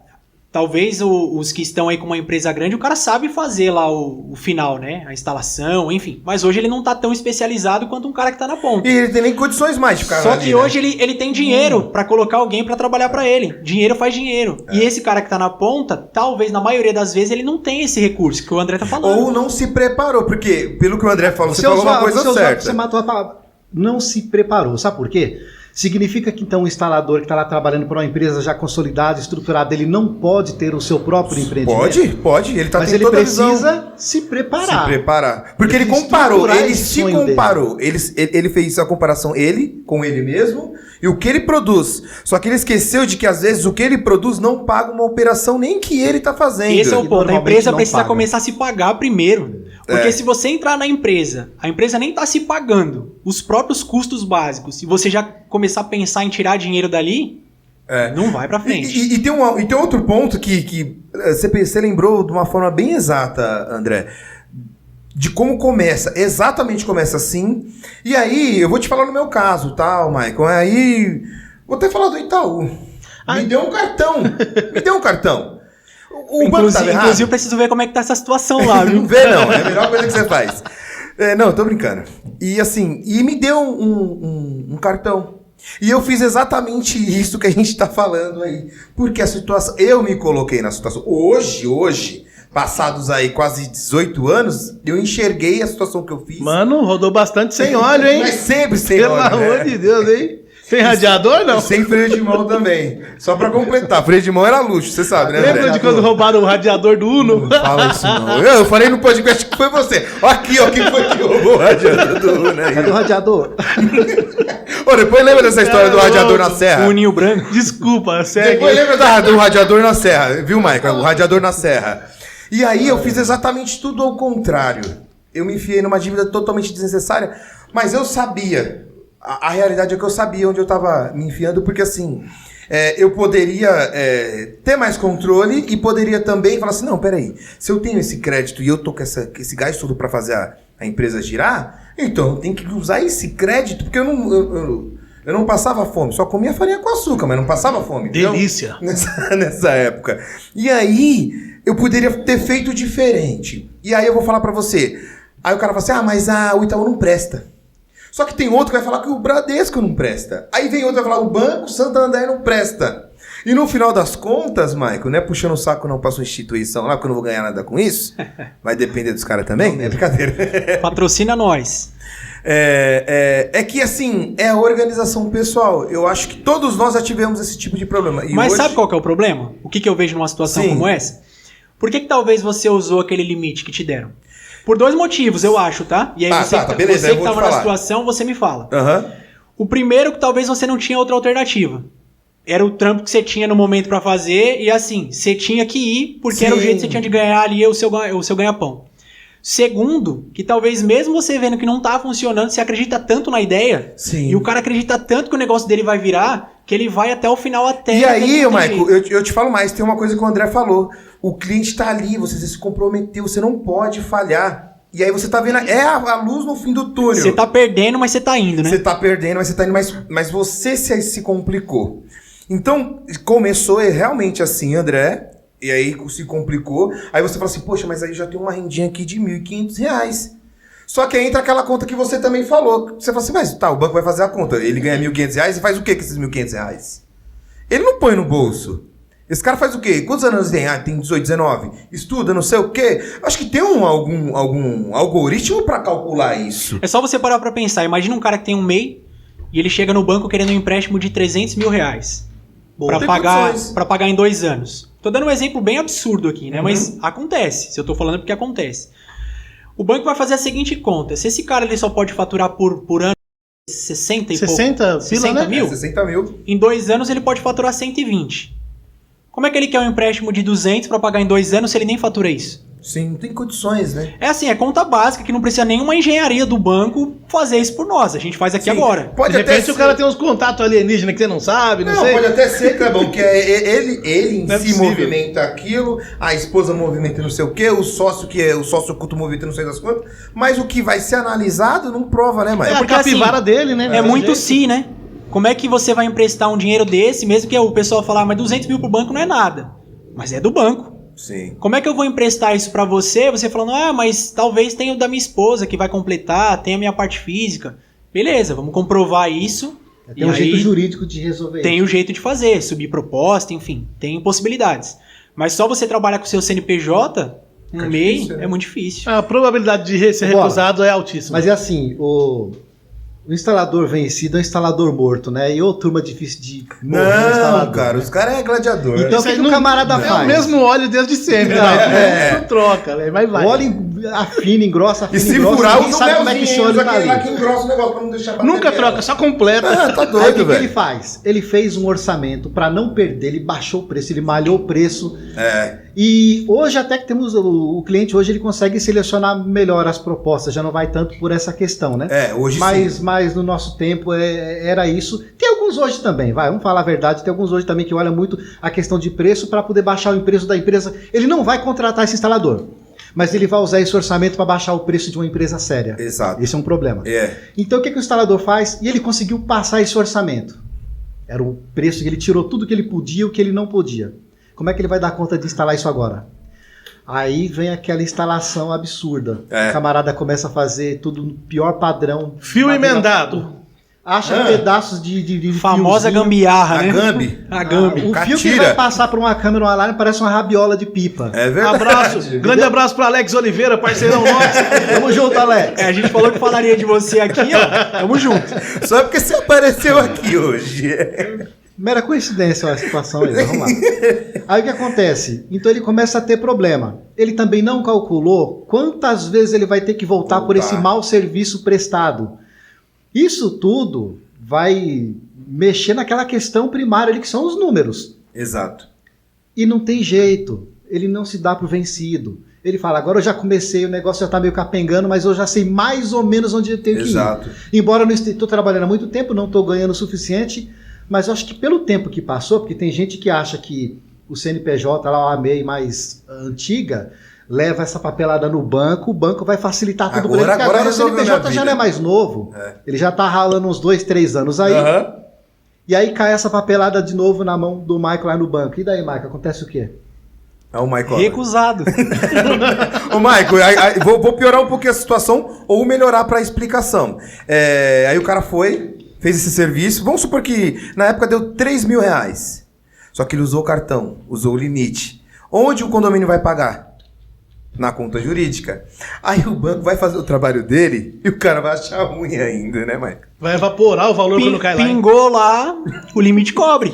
Speaker 4: talvez os que estão aí com uma empresa grande, o cara sabe fazer lá o final, né? A instalação, enfim. Mas hoje ele não tá tão especializado quanto um cara que tá na ponta.
Speaker 1: E ele tem nem condições mais de ficar
Speaker 4: Só
Speaker 1: ali,
Speaker 4: que
Speaker 1: né?
Speaker 4: hoje ele tem dinheiro pra colocar alguém pra trabalhar pra ele. Dinheiro faz dinheiro. E esse cara que tá na ponta, talvez, na maioria das vezes, ele não tem esse recurso que o André tá falando.
Speaker 1: Ou não se preparou, porque, pelo que o André falou, você falou uma coisa certa.
Speaker 3: Você matou a palavra. Não se preparou. Sabe por quê? Significa que então o instalador que está lá trabalhando para uma empresa já consolidada, estruturada, ele não pode ter o seu próprio empreendimento?
Speaker 1: Pode. Ele tá
Speaker 3: Mas
Speaker 1: tendo
Speaker 3: ele
Speaker 1: toda a visão.
Speaker 3: precisa se preparar.
Speaker 1: Se preparar. Porque
Speaker 3: Ele
Speaker 1: ele comparou,
Speaker 3: estruturar
Speaker 1: ele
Speaker 3: esse
Speaker 1: se
Speaker 3: sonho
Speaker 1: comparou. Ele fez a comparação ele com ele mesmo e o que ele produz. Só que ele esqueceu de que às vezes o que ele produz não paga uma operação nem que ele tá fazendo.
Speaker 4: Esse é o
Speaker 3: que
Speaker 4: ponto. A
Speaker 3: normalmente
Speaker 4: empresa
Speaker 3: não
Speaker 4: precisa
Speaker 3: paga.
Speaker 4: começar a se pagar primeiro. Porque se você entrar na empresa, a empresa nem tá se pagando os próprios custos básicos, e você já começar a pensar em tirar dinheiro dali, não vai pra frente.
Speaker 1: E tem outro ponto que você lembrou de uma forma bem exata, André, de como começa. Exatamente começa assim. E aí, eu vou te falar no meu caso, tá, Michael? Aí, vou até falar do Itaú. Me deu um cartão. O banco tava errado.
Speaker 4: Inclusive, eu preciso ver como é que tá essa situação lá, viu?
Speaker 1: Não vê, não. É a melhor coisa que você faz. Não, tô brincando. E assim, me deu um cartão. E eu fiz exatamente isso que a gente tá falando aí. Porque a situação... Eu me coloquei na situação. Hoje, passados aí quase 18 anos, eu enxerguei a situação que eu fiz.
Speaker 2: Mano, rodou bastante sem óleo, hein?
Speaker 1: Mas sempre sem
Speaker 2: Pelo
Speaker 1: óleo,
Speaker 2: amor
Speaker 1: né?
Speaker 2: de Deus, hein? Tem radiador, não?
Speaker 1: Sem freio de mão também. Só pra completar. Freio de mão era luxo, você sabe, né,
Speaker 2: Lembra
Speaker 1: André?
Speaker 2: de quando roubaram o radiador do Uno?
Speaker 1: Não fala isso, não. Eu falei no podcast que foi você. Aqui, ó, quem foi que roubou o radiador do Uno aí?
Speaker 3: Cadê o radiador?
Speaker 1: Ô, depois lembra dessa história do radiador na
Speaker 4: O
Speaker 1: serra?
Speaker 4: Uninho branco.
Speaker 2: Desculpa, segue.
Speaker 1: Depois lembra do radiador na serra, viu, Michael? O radiador na serra. E aí eu fiz exatamente tudo ao contrário. Eu me enfiei numa dívida totalmente desnecessária, mas eu sabia. A realidade é que eu sabia onde eu estava me enfiando, porque assim, eu poderia ter mais controle e poderia também falar assim, não, peraí, se eu tenho esse crédito e eu tô com esse gás todo para fazer a empresa girar, então eu tenho que usar esse crédito, porque eu não passava fome, só comia farinha com açúcar, mas não passava fome.
Speaker 2: Delícia.
Speaker 1: Entendeu? Nessa época. E aí, eu poderia ter feito diferente. E aí eu vou falar pra você. Aí o cara fala assim, mas o Itaú não presta. Só que tem outro que vai falar que o Bradesco não presta. Aí vem outro que vai falar, o Banco Santander não presta. E no final das contas, Michael, não é puxando o saco não pra sua instituição lá, porque eu não vou ganhar nada com isso. Vai depender dos caras também, é brincadeira.
Speaker 4: Patrocina nós.
Speaker 1: É que assim, é a organização pessoal. Eu acho que todos nós já tivemos esse tipo de problema. E
Speaker 4: Mas
Speaker 1: hoje...
Speaker 4: sabe qual que é o problema? O que eu vejo numa situação
Speaker 1: Sim.
Speaker 4: como essa? Por que talvez você usou aquele limite que te deram? Por dois motivos, eu acho, tá? E aí
Speaker 1: beleza,
Speaker 4: você
Speaker 1: eu
Speaker 4: que
Speaker 1: vou te
Speaker 4: tava na
Speaker 1: falar.
Speaker 4: situação, você me fala.
Speaker 1: Aham.
Speaker 4: O primeiro que talvez você não tinha outra alternativa. Era o trampo que você tinha no momento pra fazer e assim, você tinha que ir porque era o
Speaker 1: Sim.
Speaker 4: jeito que você tinha de ganhar ali o seu ganha-pão. Segundo, que talvez mesmo você vendo que não tá funcionando, você acredita tanto na ideia,
Speaker 1: Sim.
Speaker 4: e o cara acredita tanto que o negócio dele vai virar, que ele vai até o final até...
Speaker 1: E aí,
Speaker 4: não tem
Speaker 1: Michael,
Speaker 4: jeito.
Speaker 1: eu te falo mais, tem uma coisa que o André falou. O cliente tá ali, você se comprometeu, você não pode falhar. E aí você tá vendo, a luz no fim do túnel.
Speaker 4: Você tá perdendo, mas você tá indo, né?
Speaker 1: Você tá perdendo, mas você tá indo, mas você se complicou. Então, começou realmente assim, André, e aí se complicou. Aí você fala assim, poxa, mas aí já tem uma rendinha aqui de R$ 1.500. Só que aí entra aquela conta que você também falou. Você fala assim, mas tá, o banco vai fazer a conta. Ele ganha R$1.500 e faz o que com esses R$1.500? Ele não põe no bolso. Esse cara faz o quê? Quantos anos tem? Ah, tem 18, 19. Estuda, não sei o quê. Acho que tem algum algoritmo pra calcular isso.
Speaker 4: É só você parar pra pensar. Imagina um cara que tem um MEI e ele chega no banco querendo um empréstimo de R$300 mil
Speaker 1: Boa,
Speaker 4: pra pagar em 2 anos. Tô dando um exemplo bem absurdo aqui, né? Mas acontece. Se eu tô falando é porque acontece. O banco vai fazer a seguinte conta. Se esse cara ele só pode faturar por ano 60 e
Speaker 2: 60
Speaker 4: pouco, 60
Speaker 2: né?
Speaker 4: mil,
Speaker 1: 60 mil.
Speaker 4: em 2 anos ele pode faturar 120. Como é que ele quer um empréstimo de 200 para pagar em 2 anos se ele nem fatura isso?
Speaker 1: Sim, não tem condições, né?
Speaker 4: É assim, é conta básica que não precisa nenhuma engenharia do banco fazer isso por nós. A gente faz aqui
Speaker 1: Sim.
Speaker 4: agora.
Speaker 1: Pode
Speaker 2: De
Speaker 1: até
Speaker 2: repente
Speaker 1: ser...
Speaker 2: o cara tem uns contatos alienígenas que você não sabe, não sei.
Speaker 1: pode até ser, Clebão, que ele em
Speaker 2: Não é
Speaker 1: si
Speaker 2: possível.
Speaker 1: movimenta aquilo, a esposa movimenta não sei o quê, o sócio oculto movimenta não sei das quantas, mas o que vai ser analisado não prova, né,
Speaker 2: É
Speaker 1: Maicon?
Speaker 2: a
Speaker 4: porque,
Speaker 2: capivara dele, né?
Speaker 4: É muito
Speaker 2: jeito.
Speaker 4: si, né? Como é que você vai emprestar um dinheiro desse, mesmo que o pessoal falar, mas 200 mil pro banco não é nada. Mas é do banco.
Speaker 1: Sim.
Speaker 4: Como é que eu vou emprestar isso pra você? Você falando, mas talvez tenha o da minha esposa que vai completar, tem a minha parte física. Beleza, vamos comprovar isso.
Speaker 3: Tem um jeito jurídico de resolver
Speaker 4: Tem
Speaker 3: isso.
Speaker 4: o jeito de fazer, subir proposta, enfim, tem possibilidades. Mas só você trabalhar com o seu CNPJ, um
Speaker 1: Fica
Speaker 4: MEI,
Speaker 1: difícil, né?
Speaker 4: é muito difícil.
Speaker 2: A probabilidade de ser
Speaker 3: Bola.
Speaker 2: recusado é altíssima.
Speaker 3: Mas é assim, o instalador vencido é um instalador morto, né? E ô turma difícil de morrer no
Speaker 1: Não,
Speaker 3: instalador,
Speaker 1: cara,
Speaker 3: né?
Speaker 1: os caras é gladiador.
Speaker 3: Então,
Speaker 2: Isso
Speaker 3: o que
Speaker 2: aí
Speaker 3: que o
Speaker 2: não-
Speaker 3: camarada
Speaker 2: é
Speaker 3: faz?
Speaker 2: o mesmo óleo desde sempre, né? Não troca, né? Mas vai.
Speaker 3: O óleo afina, engrossa,
Speaker 1: E
Speaker 3: afina,
Speaker 1: se
Speaker 3: engrossa,
Speaker 1: furar,
Speaker 3: ninguém
Speaker 1: usa
Speaker 3: sabe
Speaker 1: o
Speaker 3: como é que esse
Speaker 1: melzinho,
Speaker 3: óleo
Speaker 1: usa
Speaker 3: tá
Speaker 1: aquele lá
Speaker 3: ali.
Speaker 1: que engrossa o negócio pra não deixar bater
Speaker 2: Nunca
Speaker 1: nela.
Speaker 2: troca, só completa.
Speaker 1: Ah, tá
Speaker 3: Aí o
Speaker 1: doido,
Speaker 3: que ele
Speaker 1: velho.
Speaker 3: faz? Ele fez um orçamento para não perder, ele baixou o preço, ele malhou o preço.
Speaker 1: É,
Speaker 3: E hoje até que temos o cliente, hoje ele consegue selecionar melhor as propostas, já não vai tanto por essa questão, né?
Speaker 1: hoje sim.
Speaker 3: Mas no nosso tempo era isso. Tem alguns hoje também, vamos falar a verdade, tem alguns hoje também que olham muito a questão de preço para poder baixar o preço da empresa. Ele não vai contratar esse instalador, mas ele vai usar esse orçamento para baixar o preço de uma empresa séria.
Speaker 1: Exato.
Speaker 3: Esse é um problema.
Speaker 1: É.
Speaker 3: Então o que o instalador faz? E ele conseguiu passar esse orçamento. Era o preço que ele tirou tudo que ele podia e o que ele não podia. Como é que ele vai dar conta de instalar isso agora? Aí vem aquela instalação absurda.
Speaker 1: É.
Speaker 3: O camarada começa a fazer tudo no pior padrão.
Speaker 2: Fio
Speaker 3: Madeira-
Speaker 2: emendado.
Speaker 3: Acha pedaços de
Speaker 4: Famosa
Speaker 3: fiozinho.
Speaker 4: gambiarra,
Speaker 1: A
Speaker 4: né?
Speaker 1: Gambi.
Speaker 4: A Gambi.
Speaker 3: O fio que
Speaker 1: Catira.
Speaker 3: vai passar por uma câmera, um alarme, parece uma rabiola de pipa.
Speaker 1: É verdade.
Speaker 2: Abraço. Grande abraço pro Alex Oliveira, parceirão nosso.
Speaker 3: Tamo junto, Alex.
Speaker 4: A gente falou que falaria de você aqui, ó. Tamo junto.
Speaker 1: Só porque você apareceu aqui hoje.
Speaker 3: Mera coincidência ó, a situação aí, vamos lá. Aí o que acontece? Então ele começa a ter problema. Ele também não calculou quantas vezes ele vai ter que voltar por esse mau serviço prestado. Isso tudo vai mexer naquela questão primária ali, que são os números.
Speaker 1: Exato.
Speaker 3: E não tem jeito. Ele não se dá pro vencido. Ele fala, agora eu já comecei, o negócio já tá meio capengando, mas eu já sei mais ou menos onde eu tenho que ir.
Speaker 1: Exato.
Speaker 3: Embora eu não estou trabalhando há muito tempo, não estou ganhando o suficiente, mas eu acho que pelo tempo que passou, porque tem gente que acha que o CNPJ, lá, a MEI mais antiga, leva essa papelada no banco, o banco vai facilitar tudo para ele, porque agora o
Speaker 1: resolveu
Speaker 3: CNPJ
Speaker 1: minha
Speaker 3: já
Speaker 1: vida.
Speaker 3: não é mais novo, ele já está ralando uns 2, 3 anos aí,
Speaker 1: Aham.
Speaker 3: e aí cai essa papelada de novo na mão do Michael lá no banco. E daí, Michael, acontece o quê?
Speaker 1: É o Michael.
Speaker 4: Recusado.
Speaker 1: Ô, Michael, vou piorar um pouquinho a situação ou melhorar para a explicação. Aí o cara fez esse serviço. Vamos supor que na época deu R$3.000. Só que ele usou o cartão, usou o limite. Onde o condomínio vai pagar? Na conta jurídica. Aí o banco vai fazer o trabalho dele e o cara vai achar ruim ainda, né, Michael?
Speaker 2: Vai evaporar o valor quando cai lá. hein?
Speaker 4: Pingou lá, o limite cobre.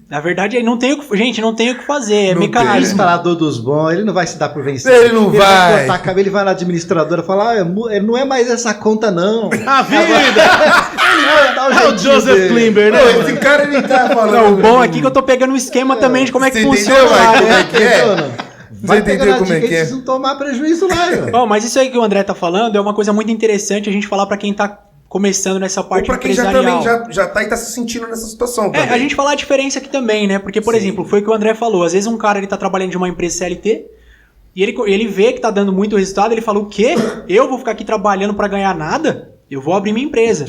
Speaker 4: Na verdade, aí não tem gente, não tem o que fazer. É
Speaker 1: Não
Speaker 3: O
Speaker 4: mecanismo.
Speaker 3: instalador dos bons, ele não vai se dar por vencido.
Speaker 1: Ele não vai.
Speaker 3: cortar a cabeça, ele vai na administradora e falar, não é mais essa conta não.
Speaker 2: A vida!
Speaker 3: Ele vai dar
Speaker 2: É o
Speaker 3: jeitinho
Speaker 2: Joseph
Speaker 3: dele.
Speaker 2: Klimber, né?
Speaker 1: Pô,
Speaker 2: mano?
Speaker 1: esse cara ele tá falando.
Speaker 4: Não, o bom aqui é que eu tô pegando um esquema também de como é que
Speaker 1: Você
Speaker 4: funciona
Speaker 1: entendeu,
Speaker 4: lá,
Speaker 1: Michael?
Speaker 4: né?
Speaker 1: Como é que é?
Speaker 3: Entendeu, não? Vai
Speaker 1: entendeu
Speaker 3: pegando a
Speaker 1: como é
Speaker 3: dica
Speaker 1: que é?
Speaker 3: e vocês não tomar prejuízo lá, meu.
Speaker 4: Ó, mas isso aí que o André tá falando é uma coisa muito interessante a gente falar pra quem tá começando nessa
Speaker 1: Ou
Speaker 4: parte
Speaker 1: pra quem já
Speaker 4: empresarial.
Speaker 1: também já tá e tá se sentindo nessa situação também.
Speaker 4: A gente falar a diferença aqui também, né? Porque, por
Speaker 1: Sim.
Speaker 4: exemplo, foi o que o André falou. Às vezes um cara ele tá trabalhando de uma empresa CLT e ele vê que tá dando muito resultado, ele fala, o quê? Eu vou ficar aqui trabalhando pra ganhar nada? Eu vou abrir minha empresa.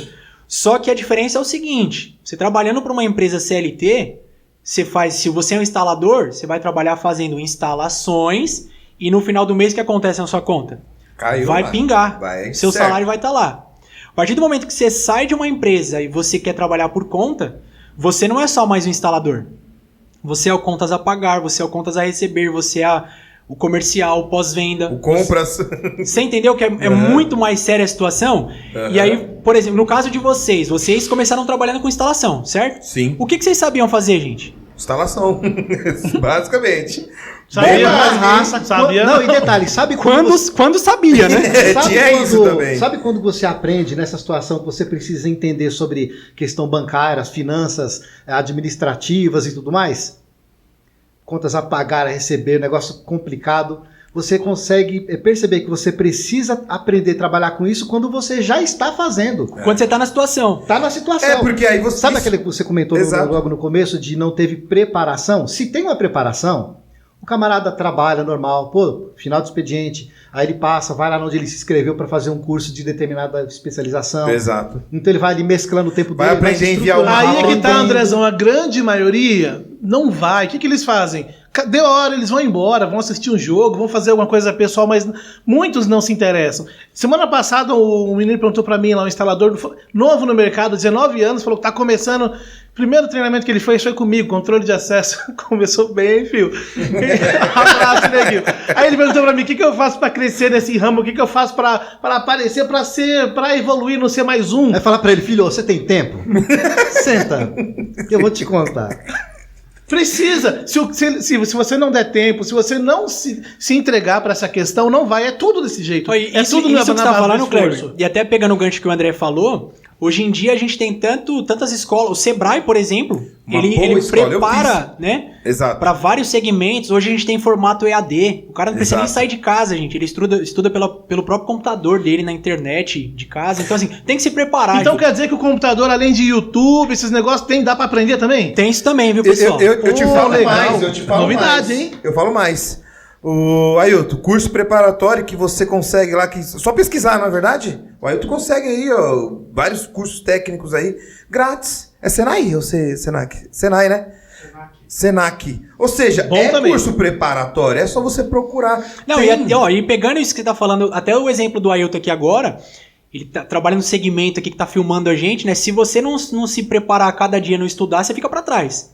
Speaker 4: Só que a diferença é o seguinte, você trabalhando para uma empresa CLT, se você é um instalador, você vai trabalhar fazendo instalações e no final do mês o que acontece na sua conta?
Speaker 1: Caiu
Speaker 4: vai
Speaker 1: lá.
Speaker 4: pingar. Seu
Speaker 1: Certo.
Speaker 4: salário vai estar lá. A partir do momento que você sai de uma empresa e você quer trabalhar por conta, você não é só mais um instalador. Você é o contas a pagar, você é o contas a receber, você é o comercial, o pós-venda.
Speaker 1: O compras.
Speaker 4: Você entendeu que é muito mais séria a situação? E aí, por exemplo, no caso de vocês começaram trabalhando com instalação, certo?
Speaker 1: Sim.
Speaker 4: O que vocês sabiam fazer, gente?
Speaker 1: Instalação. Basicamente.
Speaker 2: Sabia,
Speaker 3: Mas,
Speaker 2: raça, sabia.
Speaker 3: Não, e detalhe, sabe
Speaker 4: Quando sabia, né?
Speaker 1: Tinha isso também.
Speaker 3: Sabe quando você aprende nessa situação que você precisa entender sobre questão bancária, as finanças administrativas e tudo mais? Contas a pagar, a receber, negócio complicado. Você consegue perceber que você precisa aprender a trabalhar com isso quando você já está fazendo.
Speaker 4: Quando você tá na situação.
Speaker 3: Tá na situação.
Speaker 1: É, porque aí você...
Speaker 3: Sabe aquele que você comentou
Speaker 1: Exato.
Speaker 3: logo no começo de não teve preparação? Se tem uma preparação, o camarada trabalha normal, pô, final de expediente, aí ele passa, vai lá onde ele se inscreveu para fazer um curso de determinada especialização.
Speaker 1: Exato.
Speaker 3: Então ele vai ali mesclando o tempo
Speaker 1: Vai
Speaker 3: dele.
Speaker 1: aprender
Speaker 3: se
Speaker 1: a enviar
Speaker 3: estruturando.
Speaker 1: uma
Speaker 2: Aí é que tá,
Speaker 3: Aprendendo.
Speaker 2: Andrezão, a grande maioria não vai. O que eles fazem? Deu hora, eles vão embora, vão assistir um jogo, vão fazer alguma coisa pessoal, mas muitos não se interessam. Semana passada, um menino perguntou pra mim lá, um instalador novo no mercado, 19 anos, falou que tá começando. Primeiro treinamento que ele fez foi comigo, controle de acesso. Começou bem, filho. Abraço, neguinho. Aí ele perguntou pra mim, o que eu faço pra crescer nesse ramo? O que eu faço pra aparecer, pra evoluir, não ser mais um?
Speaker 3: Aí fala pra ele, filho, você tem tempo? Senta, que eu vou te contar.
Speaker 2: Precisa. Se você não der tempo, se você não se entregar pra essa questão, não vai. É tudo desse jeito.
Speaker 4: Isso,
Speaker 2: é tudo
Speaker 4: isso que você tá
Speaker 2: base do
Speaker 4: falando,
Speaker 2: esforço.
Speaker 4: Cleber. E até pegando o gancho que o André falou, hoje em dia a gente tem tantas escolas. O Sebrae, por exemplo,
Speaker 1: Uma
Speaker 4: ele
Speaker 1: boa escola, eu
Speaker 4: prepara, né?
Speaker 1: Exato.
Speaker 4: Para vários segmentos. Hoje a gente tem formato EAD. O cara não precisa nem
Speaker 1: Exato.
Speaker 4: sair de casa, gente. Ele estuda pelo próprio computador dele na internet de casa. Então, assim, tem que se preparar.
Speaker 2: Então
Speaker 4: gente.
Speaker 2: quer dizer que o computador, além de YouTube, esses negócios, dá pra aprender também?
Speaker 4: Tem isso também, viu, pessoal?
Speaker 1: Eu te
Speaker 2: Pô,
Speaker 1: falo
Speaker 2: legal.
Speaker 1: mais, eu te falo
Speaker 2: Novidade,
Speaker 1: mais.
Speaker 2: hein?
Speaker 1: Eu falo mais. O Ailton, curso preparatório que você consegue lá, que só pesquisar, não é verdade? O Ailton consegue aí, ó, vários cursos técnicos aí, grátis. É Senai ou Senac? Senai, né? Senac. Ou seja,
Speaker 2: Bom
Speaker 1: é
Speaker 2: também.
Speaker 1: curso preparatório, é só você procurar.
Speaker 4: Não, e pegando isso que você tá falando, até o exemplo do Ailton aqui agora, ele tá trabalhando no segmento aqui que tá filmando a gente, né? Se você não se preparar a cada dia, não estudar, você fica pra trás.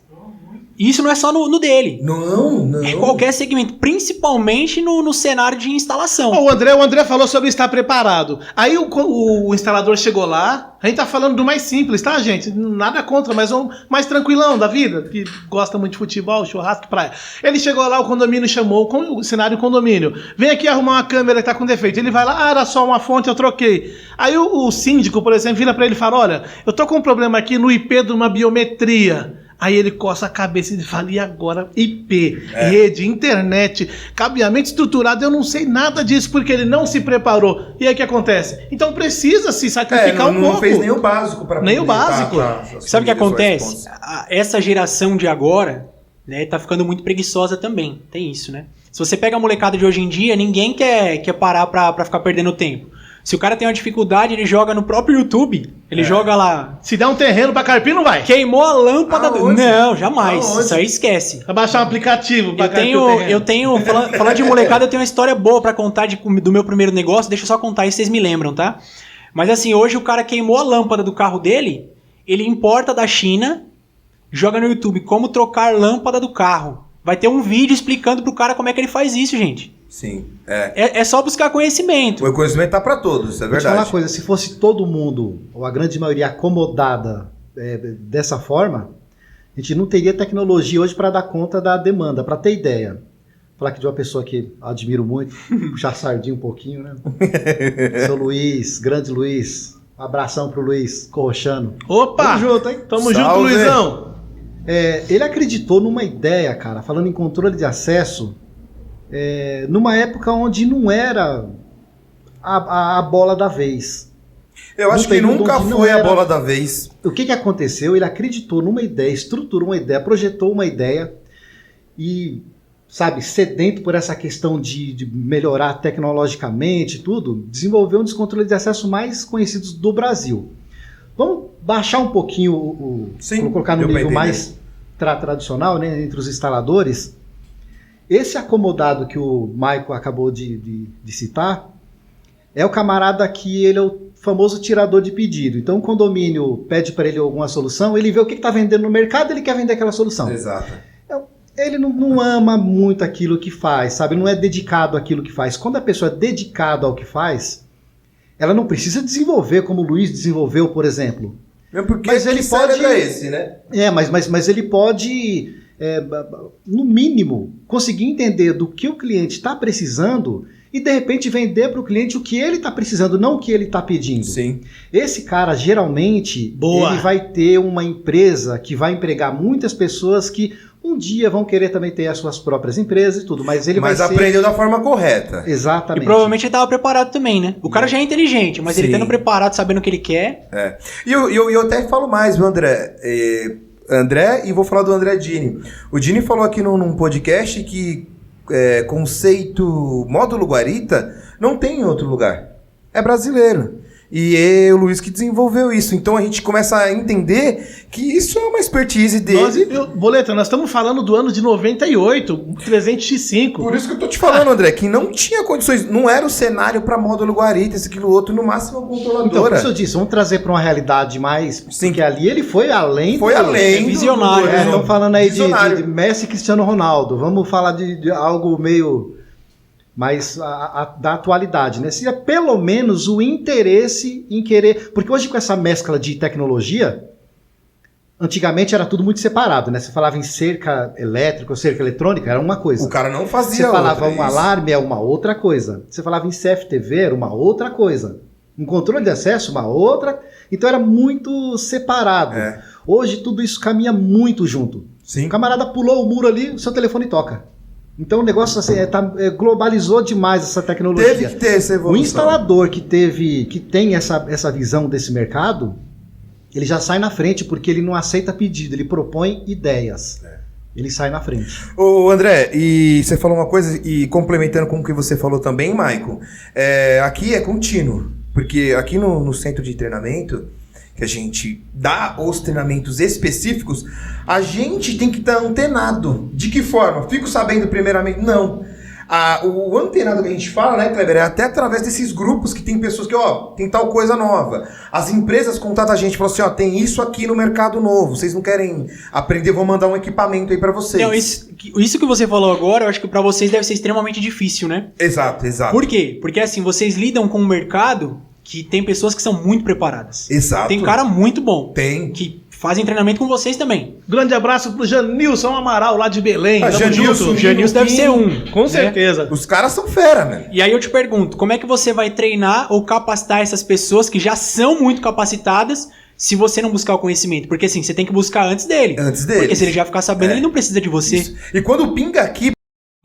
Speaker 4: Isso não é só no dele.
Speaker 1: Não.
Speaker 4: É qualquer segmento, principalmente no cenário de instalação.
Speaker 2: O André falou sobre estar preparado. Aí o instalador chegou lá, a gente tá falando do mais simples, tá, gente? Nada contra, mas um mais tranquilão da vida, que gosta muito de futebol, churrasco, praia. Ele chegou lá, o condomínio chamou, o cenário condomínio. Vem aqui arrumar uma câmera que tá com defeito. Ele vai lá, era só uma fonte, eu troquei. Aí o síndico, por exemplo, vira pra ele e fala, olha, eu tô com um problema aqui no IP de uma biometria. Aí ele coça a cabeça e fala, e agora? IP, rede, internet, cabeamento estruturado, eu não sei nada disso, porque ele não se preparou. E aí o que acontece? Então precisa se sacrificar um pouco.
Speaker 1: Não fez nem o básico para
Speaker 2: Nem o básico.
Speaker 4: Sabe o que acontece? Essa geração de agora, né, tá ficando muito preguiçosa também. Tem isso, né? Se você pega a molecada de hoje em dia, ninguém quer parar pra ficar perdendo tempo. Se o cara tem uma dificuldade, ele joga no próprio YouTube. Ele joga lá.
Speaker 2: Se der um terreno pra carpir, não vai.
Speaker 4: Queimou a lâmpada do...
Speaker 1: Aonde?
Speaker 4: Não, jamais.
Speaker 1: Aonde?
Speaker 4: Isso aí esquece.
Speaker 2: Vai baixar um aplicativo pra
Speaker 4: Eu tenho, falando de molecada, eu tenho uma história boa pra contar do meu primeiro negócio. Deixa eu só contar aí, vocês me lembram, tá? Mas assim, hoje o cara queimou a lâmpada do carro dele, ele importa da China, joga no YouTube como trocar lâmpada do carro. Vai ter um vídeo explicando pro cara como é que ele faz isso, gente.
Speaker 1: Sim,
Speaker 4: É só buscar conhecimento.
Speaker 1: O conhecimento tá para todos, é
Speaker 3: Vou te falar uma
Speaker 1: verdade.
Speaker 3: coisa, se fosse todo mundo, ou a grande maioria acomodada dessa forma, a gente não teria tecnologia hoje para dar conta da demanda. Para ter ideia, vou falar aqui de uma pessoa que admiro muito, puxar sardinha um pouquinho, né? Seu Luiz, grande Luiz, um abração pro Luiz Corrochano.
Speaker 2: Opa!
Speaker 3: Tamo junto, hein?
Speaker 2: Tamo junto,
Speaker 1: Salve.
Speaker 2: Luizão.
Speaker 3: Ele acreditou numa ideia, cara, falando em controle de acesso, numa época onde não era a bola da vez.
Speaker 1: Eu acho
Speaker 3: Num
Speaker 1: que
Speaker 3: período
Speaker 1: nunca
Speaker 3: onde não
Speaker 1: foi a
Speaker 3: era-
Speaker 1: bola da vez.
Speaker 3: O que aconteceu? Ele acreditou numa ideia, estruturou uma ideia, projetou uma ideia e, sabe, sedento por essa questão de melhorar tecnologicamente e tudo, desenvolveu um dos controles de acesso mais conhecidos do Brasil. Vamos baixar um pouquinho
Speaker 1: Sim,
Speaker 3: colocar no
Speaker 1: deu pra
Speaker 3: nível
Speaker 1: entender.
Speaker 3: mais tradicional, né, entre os instaladores. Esse acomodado que o Michael acabou de citar, é o camarada que ele é o famoso tirador de pedido. Então o condomínio pede para ele alguma solução, ele vê o que está vendendo no mercado, ele quer vender aquela solução.
Speaker 1: Exato.
Speaker 3: Ele não ama muito aquilo que faz, sabe? Não é dedicado àquilo que faz. Quando a pessoa é dedicada ao que faz, ela não precisa desenvolver como o Luiz desenvolveu, por exemplo.
Speaker 1: Porque
Speaker 3: Mas ele pode...
Speaker 1: é esse, né?
Speaker 3: Mas ele pode, no mínimo, conseguir entender do que o cliente está precisando e, de repente, vender para o cliente o que ele está precisando, não o que ele está pedindo.
Speaker 1: Sim.
Speaker 3: Esse cara, geralmente,
Speaker 2: Boa.
Speaker 3: ele vai ter uma empresa que vai empregar muitas pessoas que um dia vão querer também ter as suas próprias empresas e tudo, mas ele vai ser...
Speaker 1: Mas aprendeu da forma correta.
Speaker 3: Exatamente.
Speaker 4: E provavelmente ele estava preparado também, né? O cara já é inteligente, mas
Speaker 1: Sim.
Speaker 4: ele estando preparado, sabendo o que ele quer.
Speaker 1: E eu até falo mais, viu, André? André, e vou falar do André Dini. O Dini falou aqui num podcast que conceito módulo guarita não tem em outro lugar. É brasileiro. E o Luiz que desenvolveu isso. Então a gente começa a entender que isso é uma expertise dele.
Speaker 2: Boleta, nós estamos falando do ano de 98, 300x5.
Speaker 1: Por isso que eu tô te falando, André, que não tinha condições, não era o cenário para módulo guarita, esse, aquilo, outro, no máximo a controladora.
Speaker 3: Então, por isso eu disse, vamos trazer para uma realidade mais...
Speaker 1: Sim.
Speaker 3: Porque ali ele foi além...
Speaker 1: Foi além do...
Speaker 4: visionário, né?
Speaker 3: Estão falando aí de
Speaker 1: Visionário.
Speaker 3: Messi e Cristiano Ronaldo. Vamos falar de algo meio mais da atualidade, né? Seria pelo menos o interesse em querer... Porque hoje com essa mescla de tecnologia, antigamente era tudo muito separado, né? Você falava em cerca elétrica ou cerca eletrônica, era uma coisa.
Speaker 1: O cara não fazia
Speaker 3: Você falava
Speaker 1: outra,
Speaker 3: um
Speaker 1: isso.
Speaker 3: alarme, é uma outra coisa. Você falava em CFTV, era uma outra coisa. Um controle de acesso, uma outra... Então era muito separado.
Speaker 1: É.
Speaker 3: Hoje tudo isso caminha muito junto.
Speaker 1: Sim.
Speaker 3: O camarada pulou o muro ali, o seu telefone toca. Então o negócio assim, globalizou demais essa tecnologia.
Speaker 1: Teve que ter essa evolução.
Speaker 3: O instalador que tem essa visão desse mercado, ele já sai na frente, porque ele não aceita pedido, ele propõe ideias. Ele sai na frente.
Speaker 1: Ô André, e você falou uma coisa, e complementando com o que você falou também, Maicon, aqui é contínuo, porque aqui no centro de treinamento, que a gente dá os treinamentos específicos, a gente tem que estar antenado. De que forma? Fico sabendo primeiramente? Não. O antenado que a gente fala, né, Kleber, é até através desses grupos que tem pessoas que, tem tal coisa nova. As empresas contatam a gente e falam assim, tem isso aqui no mercado novo, vocês não querem aprender, vou mandar um equipamento aí pra vocês.
Speaker 4: Não, isso que você falou agora, eu acho que pra vocês deve ser extremamente difícil, né?
Speaker 1: Exato.
Speaker 4: Por quê? Porque assim, vocês lidam com um mercado que tem pessoas que são muito preparadas.
Speaker 1: Exato.
Speaker 4: Tem cara muito bom.
Speaker 1: Tem.
Speaker 4: Que fazem treinamento com vocês também.
Speaker 2: Grande abraço pro Janilson Amaral, lá de Belém. Tamo
Speaker 1: Janilson,
Speaker 2: junto.
Speaker 4: Janilson deve ser um.
Speaker 2: Com
Speaker 4: né?
Speaker 2: certeza.
Speaker 1: Os caras são fera, mano.
Speaker 4: E aí eu te pergunto, como é que você vai treinar ou capacitar essas pessoas que já são muito capacitadas se você não buscar o conhecimento? Porque assim, você tem que buscar antes dele.
Speaker 1: Antes dele.
Speaker 4: Porque se ele já ficar sabendo, ele não precisa de você.
Speaker 1: Isso. E quando pinga aqui,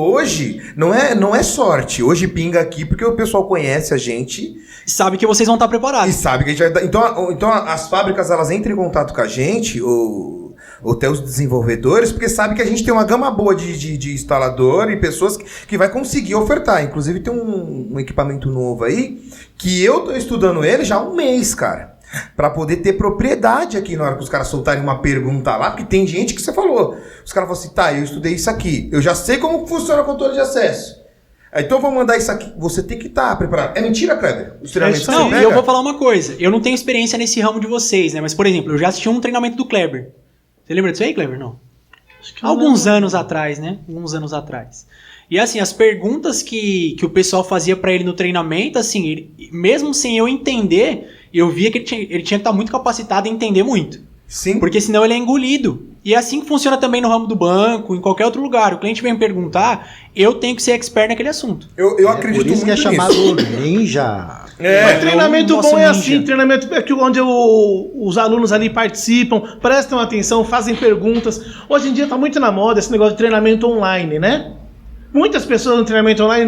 Speaker 1: hoje, não é sorte. Hoje pinga aqui porque o pessoal conhece a gente
Speaker 4: Sabe que vocês vão estar
Speaker 1: e
Speaker 4: preparados.
Speaker 1: sabe que a gente vai dar. Então as fábricas, elas entram em contato com a gente, ou até os desenvolvedores, porque sabe que a gente tem uma gama boa de instalador e pessoas que vai conseguir ofertar. Inclusive tem um equipamento novo aí, que eu tô estudando ele já há um mês, cara. Pra poder ter propriedade aqui na hora que os caras soltarem uma pergunta lá, porque tem gente que você falou. Os caras falam assim, eu estudei isso aqui. Eu já sei como funciona o controle de acesso. Então eu vou mandar isso aqui. Você tem que estar preparado. É mentira, Kleber? Os treinamentos
Speaker 2: isso
Speaker 1: que
Speaker 2: aí.
Speaker 1: você
Speaker 4: Não,
Speaker 1: pega?
Speaker 4: e eu vou falar uma coisa. Eu não tenho experiência nesse ramo de vocês, né? Mas, por exemplo, eu já assisti um treinamento do Kleber. Você lembra disso aí, Kleber? Não. Alguns anos atrás, né? Alguns anos atrás. E assim, as perguntas que o pessoal fazia pra ele no treinamento, assim, mesmo sem eu entender, eu via que ele tinha que estar muito capacitado em entender muito.
Speaker 1: Sim.
Speaker 4: Porque senão ele é engolido. E é assim que funciona também no ramo do banco, em qualquer outro lugar. O cliente vem me perguntar, eu tenho que ser expert naquele assunto.
Speaker 1: Eu acredito
Speaker 3: Por isso
Speaker 1: muito
Speaker 3: que é
Speaker 1: nisso.
Speaker 3: chamado ninja.
Speaker 2: Mas treinamento
Speaker 4: nosso
Speaker 2: bom é
Speaker 4: ninja.
Speaker 2: assim, treinamento onde os alunos ali participam, prestam atenção, fazem perguntas. Hoje em dia tá muito na moda esse negócio de treinamento online, né? Muitas pessoas no treinamento online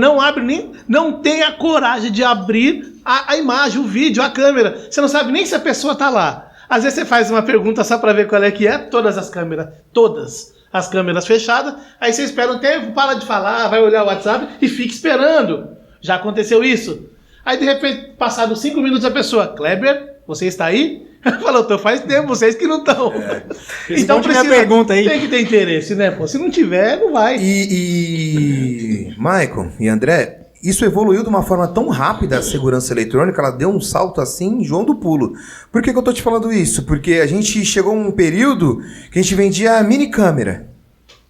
Speaker 2: não tem a coragem de abrir a imagem, o vídeo, a câmera. Você não sabe nem se a pessoa tá lá. Às vezes você faz uma pergunta só para ver qual é que é, todas as câmeras fechadas, aí você espera um tempo, para de falar, vai olhar o WhatsApp e fica esperando. Já aconteceu isso? Aí de repente, passados 5 minutos, a pessoa, Kleber, você está aí? Falou, faz tempo, vocês que não estão. Então
Speaker 4: Responde minha pergunta aí.
Speaker 2: Tem que ter interesse, né? Pô, se não tiver, não vai.
Speaker 1: Maicon e André, isso evoluiu de uma forma tão rápida, a segurança eletrônica, ela deu um salto assim, João do pulo. Por que eu tô te falando isso? Porque a gente chegou a um período que a gente vendia mini câmera,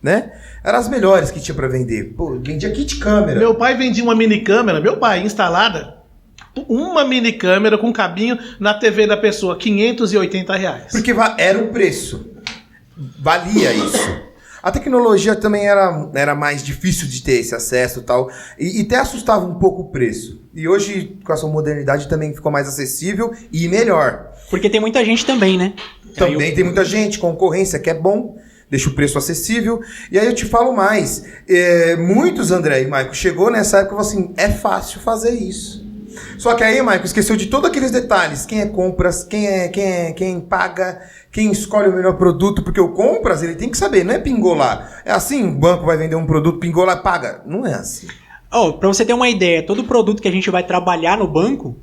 Speaker 1: né? Eram as melhores que tinha pra vender. Pô, vendia kit câmera.
Speaker 2: Meu pai vendia uma mini câmera, instalada, uma mini câmera com cabinho na TV da pessoa, R$580.
Speaker 1: Porque era o preço. Valia isso. A tecnologia também era mais difícil de ter esse acesso e tal. E até assustava um pouco o preço. E hoje, com essa modernidade, também ficou mais acessível e melhor.
Speaker 4: Porque tem muita gente também, né?
Speaker 1: Também tem muita gente, concorrência, que é bom. Deixa o preço acessível. E aí eu te falo mais. Muitos, André e Maico, chegou nessa época e falou assim, é fácil fazer isso. Só que aí, Maico, esqueceu de todos aqueles detalhes. Quem é compras, quem paga, quem escolhe o melhor produto. Porque o compras, ele tem que saber, não é pingolar. É assim, o banco vai vender um produto, pingolar, paga. Não é assim.
Speaker 4: Pra você ter uma ideia, todo produto que a gente vai trabalhar no banco,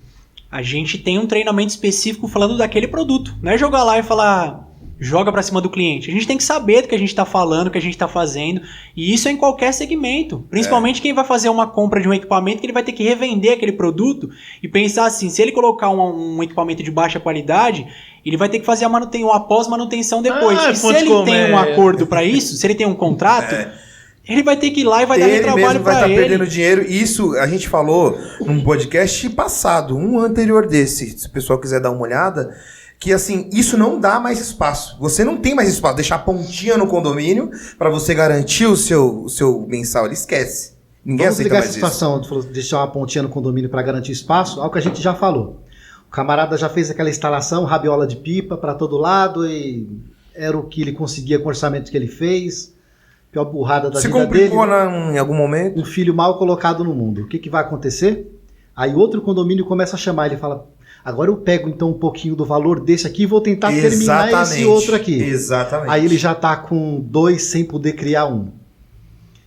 Speaker 4: a gente tem um treinamento específico falando daquele produto. Não é jogar lá e falar... joga pra cima do cliente. A gente tem que saber do que a gente tá falando, o que a gente tá fazendo. E isso é em qualquer segmento. Principalmente quem vai fazer uma compra de um equipamento que ele vai ter que revender aquele produto e pensar assim, se ele colocar um equipamento de baixa qualidade, ele vai ter que fazer uma pós-manutenção depois. E se ele tem um acordo pra isso, se ele tem um contrato... ele vai ter que ir lá e vai dar trabalho pra ele. Ele mesmo vai estar
Speaker 1: perdendo dinheiro. Isso a gente falou num podcast passado, um anterior desse. Se o pessoal quiser dar uma olhada... que assim, isso não dá mais espaço. Você não tem mais espaço. Deixar a pontinha no condomínio para você garantir o seu mensal, ele esquece. Ninguém aceita mais isso.
Speaker 3: Vamos ligar essa situação de deixar uma pontinha no condomínio para garantir espaço, algo que a gente já falou. O camarada já fez aquela instalação, rabiola de pipa para todo lado e era o que ele conseguia com o orçamento que ele fez. Pior burrada da vida dele.
Speaker 1: Se complicou em algum momento?
Speaker 3: Um filho mal colocado no mundo. O que vai acontecer? Aí outro condomínio começa a chamar, ele fala... agora eu pego então um pouquinho do valor desse aqui e vou tentar terminar esse outro aqui.
Speaker 1: Exatamente.
Speaker 3: Aí ele já tá com 2 sem poder criar um.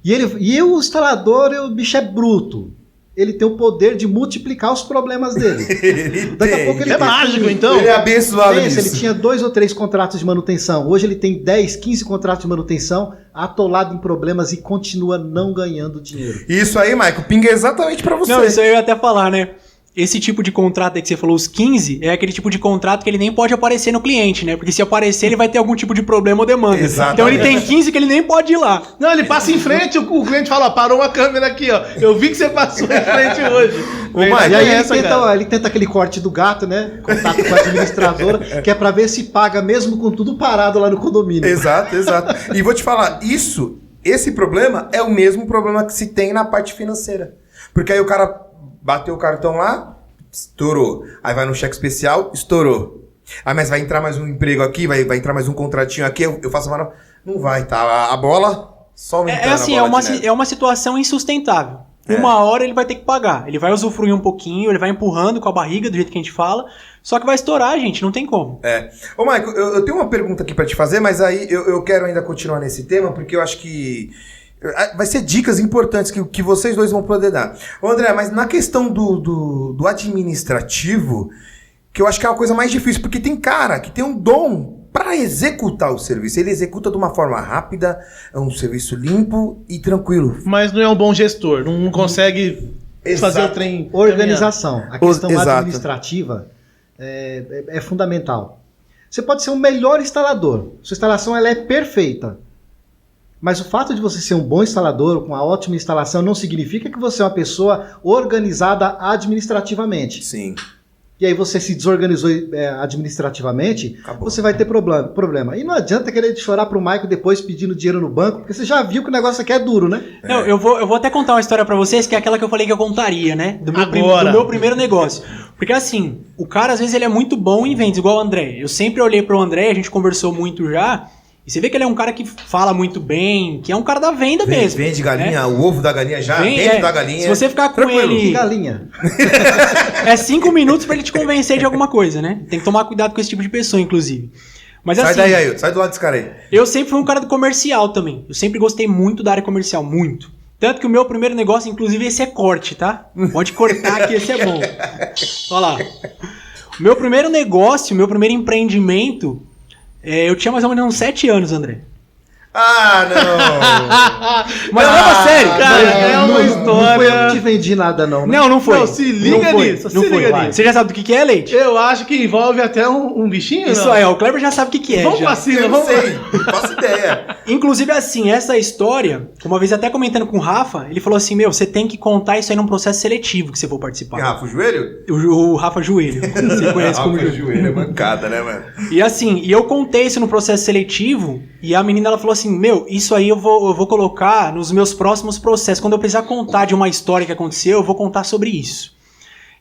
Speaker 3: E o instalador, o bicho é bruto. Ele tem o poder de multiplicar os problemas dele. Daqui a pouco ele
Speaker 2: é mágico, então.
Speaker 1: Ele é abençoado nisso.
Speaker 3: Ele tinha 2 ou 3 contratos de manutenção. Hoje ele tem 10, 15 contratos de manutenção, atolado em problemas e continua não ganhando dinheiro.
Speaker 1: Isso aí, Maico, pinga exatamente pra você.
Speaker 4: Não, isso aí eu ia até falar, né? Esse tipo de contrato aí que você falou, os 15, é aquele tipo de contrato que ele nem pode aparecer no cliente, né? Porque se aparecer, ele vai ter algum tipo de problema ou demanda.
Speaker 1: Exatamente.
Speaker 4: Então ele tem 15 que ele nem pode ir lá.
Speaker 2: Não, ele passa em frente, o cliente fala, ó, parou uma câmera aqui, ó. Eu vi que você passou em frente hoje.
Speaker 3: E aí ele tenta aquele corte do gato, né? Contato com a administradora, que é pra ver se paga mesmo com tudo parado lá no condomínio.
Speaker 1: Exato. E vou te falar, esse problema é o mesmo problema que se tem na parte financeira. Porque aí o cara... bateu o cartão lá, estourou. Aí vai no cheque especial, estourou. Aí, mas vai entrar mais um emprego aqui, vai entrar mais um contratinho aqui, eu faço uma... Não vai, tá? A bola só aumentando.
Speaker 4: É assim, é uma situação insustentável. Uma hora ele vai ter que pagar. Ele vai usufruir um pouquinho, ele vai empurrando com a barriga, do jeito que a gente fala. Só que vai estourar, gente, não tem como.
Speaker 1: Ô, Maico, eu tenho uma pergunta aqui pra te fazer, mas aí eu quero ainda continuar nesse tema, porque eu acho que... vai ser dicas importantes que vocês dois vão poder dar. Ô André, mas na questão do administrativo, que eu acho que é uma coisa mais difícil, porque tem cara que tem um dom para executar o serviço. Ele executa de uma forma rápida, é um serviço limpo e tranquilo.
Speaker 2: Mas não é um bom gestor, não consegue fazer o trem.
Speaker 3: Organização. A questão administrativa é fundamental. Você pode ser o melhor instalador. Sua instalação ela é perfeita. Mas o fato de você ser um bom instalador, com uma ótima instalação, não significa que você é uma pessoa organizada administrativamente.
Speaker 1: Sim.
Speaker 3: E aí você se desorganizou administrativamente, acabou. Você vai ter problema. E não adianta querer chorar pro Maico depois pedindo dinheiro no banco, porque você já viu que o negócio aqui é duro, né?
Speaker 4: Não, eu vou até contar uma história pra vocês, que é aquela que eu falei que eu contaria, né? Do meu primeiro negócio. Porque assim, o cara às vezes ele é muito bom em vendas, igual o André. Eu sempre olhei pro André, a gente conversou muito já... E você vê que ele é um cara que fala muito bem, que é um cara da venda mesmo.
Speaker 1: Vende galinha, né? O ovo da galinha já, dentro da galinha.
Speaker 4: Se você ficar com ele...
Speaker 3: Que galinha?
Speaker 4: É 5 minutos pra ele te convencer de alguma coisa, né? Tem que tomar cuidado com esse tipo de pessoa, inclusive. Mas,
Speaker 1: sai
Speaker 4: assim,
Speaker 1: daí, Ailton. Sai do lado desse cara aí.
Speaker 4: Eu sempre fui um cara do comercial também. Eu sempre gostei muito da área comercial, muito. Tanto que o meu primeiro negócio, inclusive, esse é corte, tá? Pode cortar que esse é bom. Olha lá. O meu primeiro negócio, o meu primeiro empreendimento... eu tinha mais ou menos uns 7 anos, André.
Speaker 1: Ah, não!
Speaker 4: Mas leva a sério.
Speaker 2: Cara, é uma
Speaker 3: Não foi eu
Speaker 2: história.
Speaker 3: que te vendi nada, não. Né?
Speaker 4: Não foi.
Speaker 2: Não, se liga
Speaker 4: Não foi.
Speaker 2: nisso,
Speaker 4: Não
Speaker 2: se
Speaker 4: foi.
Speaker 2: liga nisso.
Speaker 4: Você já sabe do que é, Leite?
Speaker 2: Eu acho que envolve até um bichinho,
Speaker 4: Isso
Speaker 2: não?
Speaker 4: aí, o Kleber já sabe o que é.
Speaker 2: Vamos
Speaker 4: já.
Speaker 2: pra cima,
Speaker 1: Eu não
Speaker 2: vamos
Speaker 1: sei, não faço ideia.
Speaker 4: Inclusive, assim, essa história, uma vez até comentando com o Rafa, ele falou assim, meu, você tem que contar isso aí num processo seletivo que você for participar.
Speaker 1: E Rafa, o joelho?
Speaker 4: O Rafa Joelho, você conhece como
Speaker 1: Rafa, o
Speaker 4: Joelho.
Speaker 1: joelho é mancada, né, mano?
Speaker 4: E assim, eu contei isso no processo seletivo, e a menina ela falou assim, meu, isso aí eu vou colocar nos meus próximos processos. Quando eu precisar contar de uma história que aconteceu, eu vou contar sobre isso.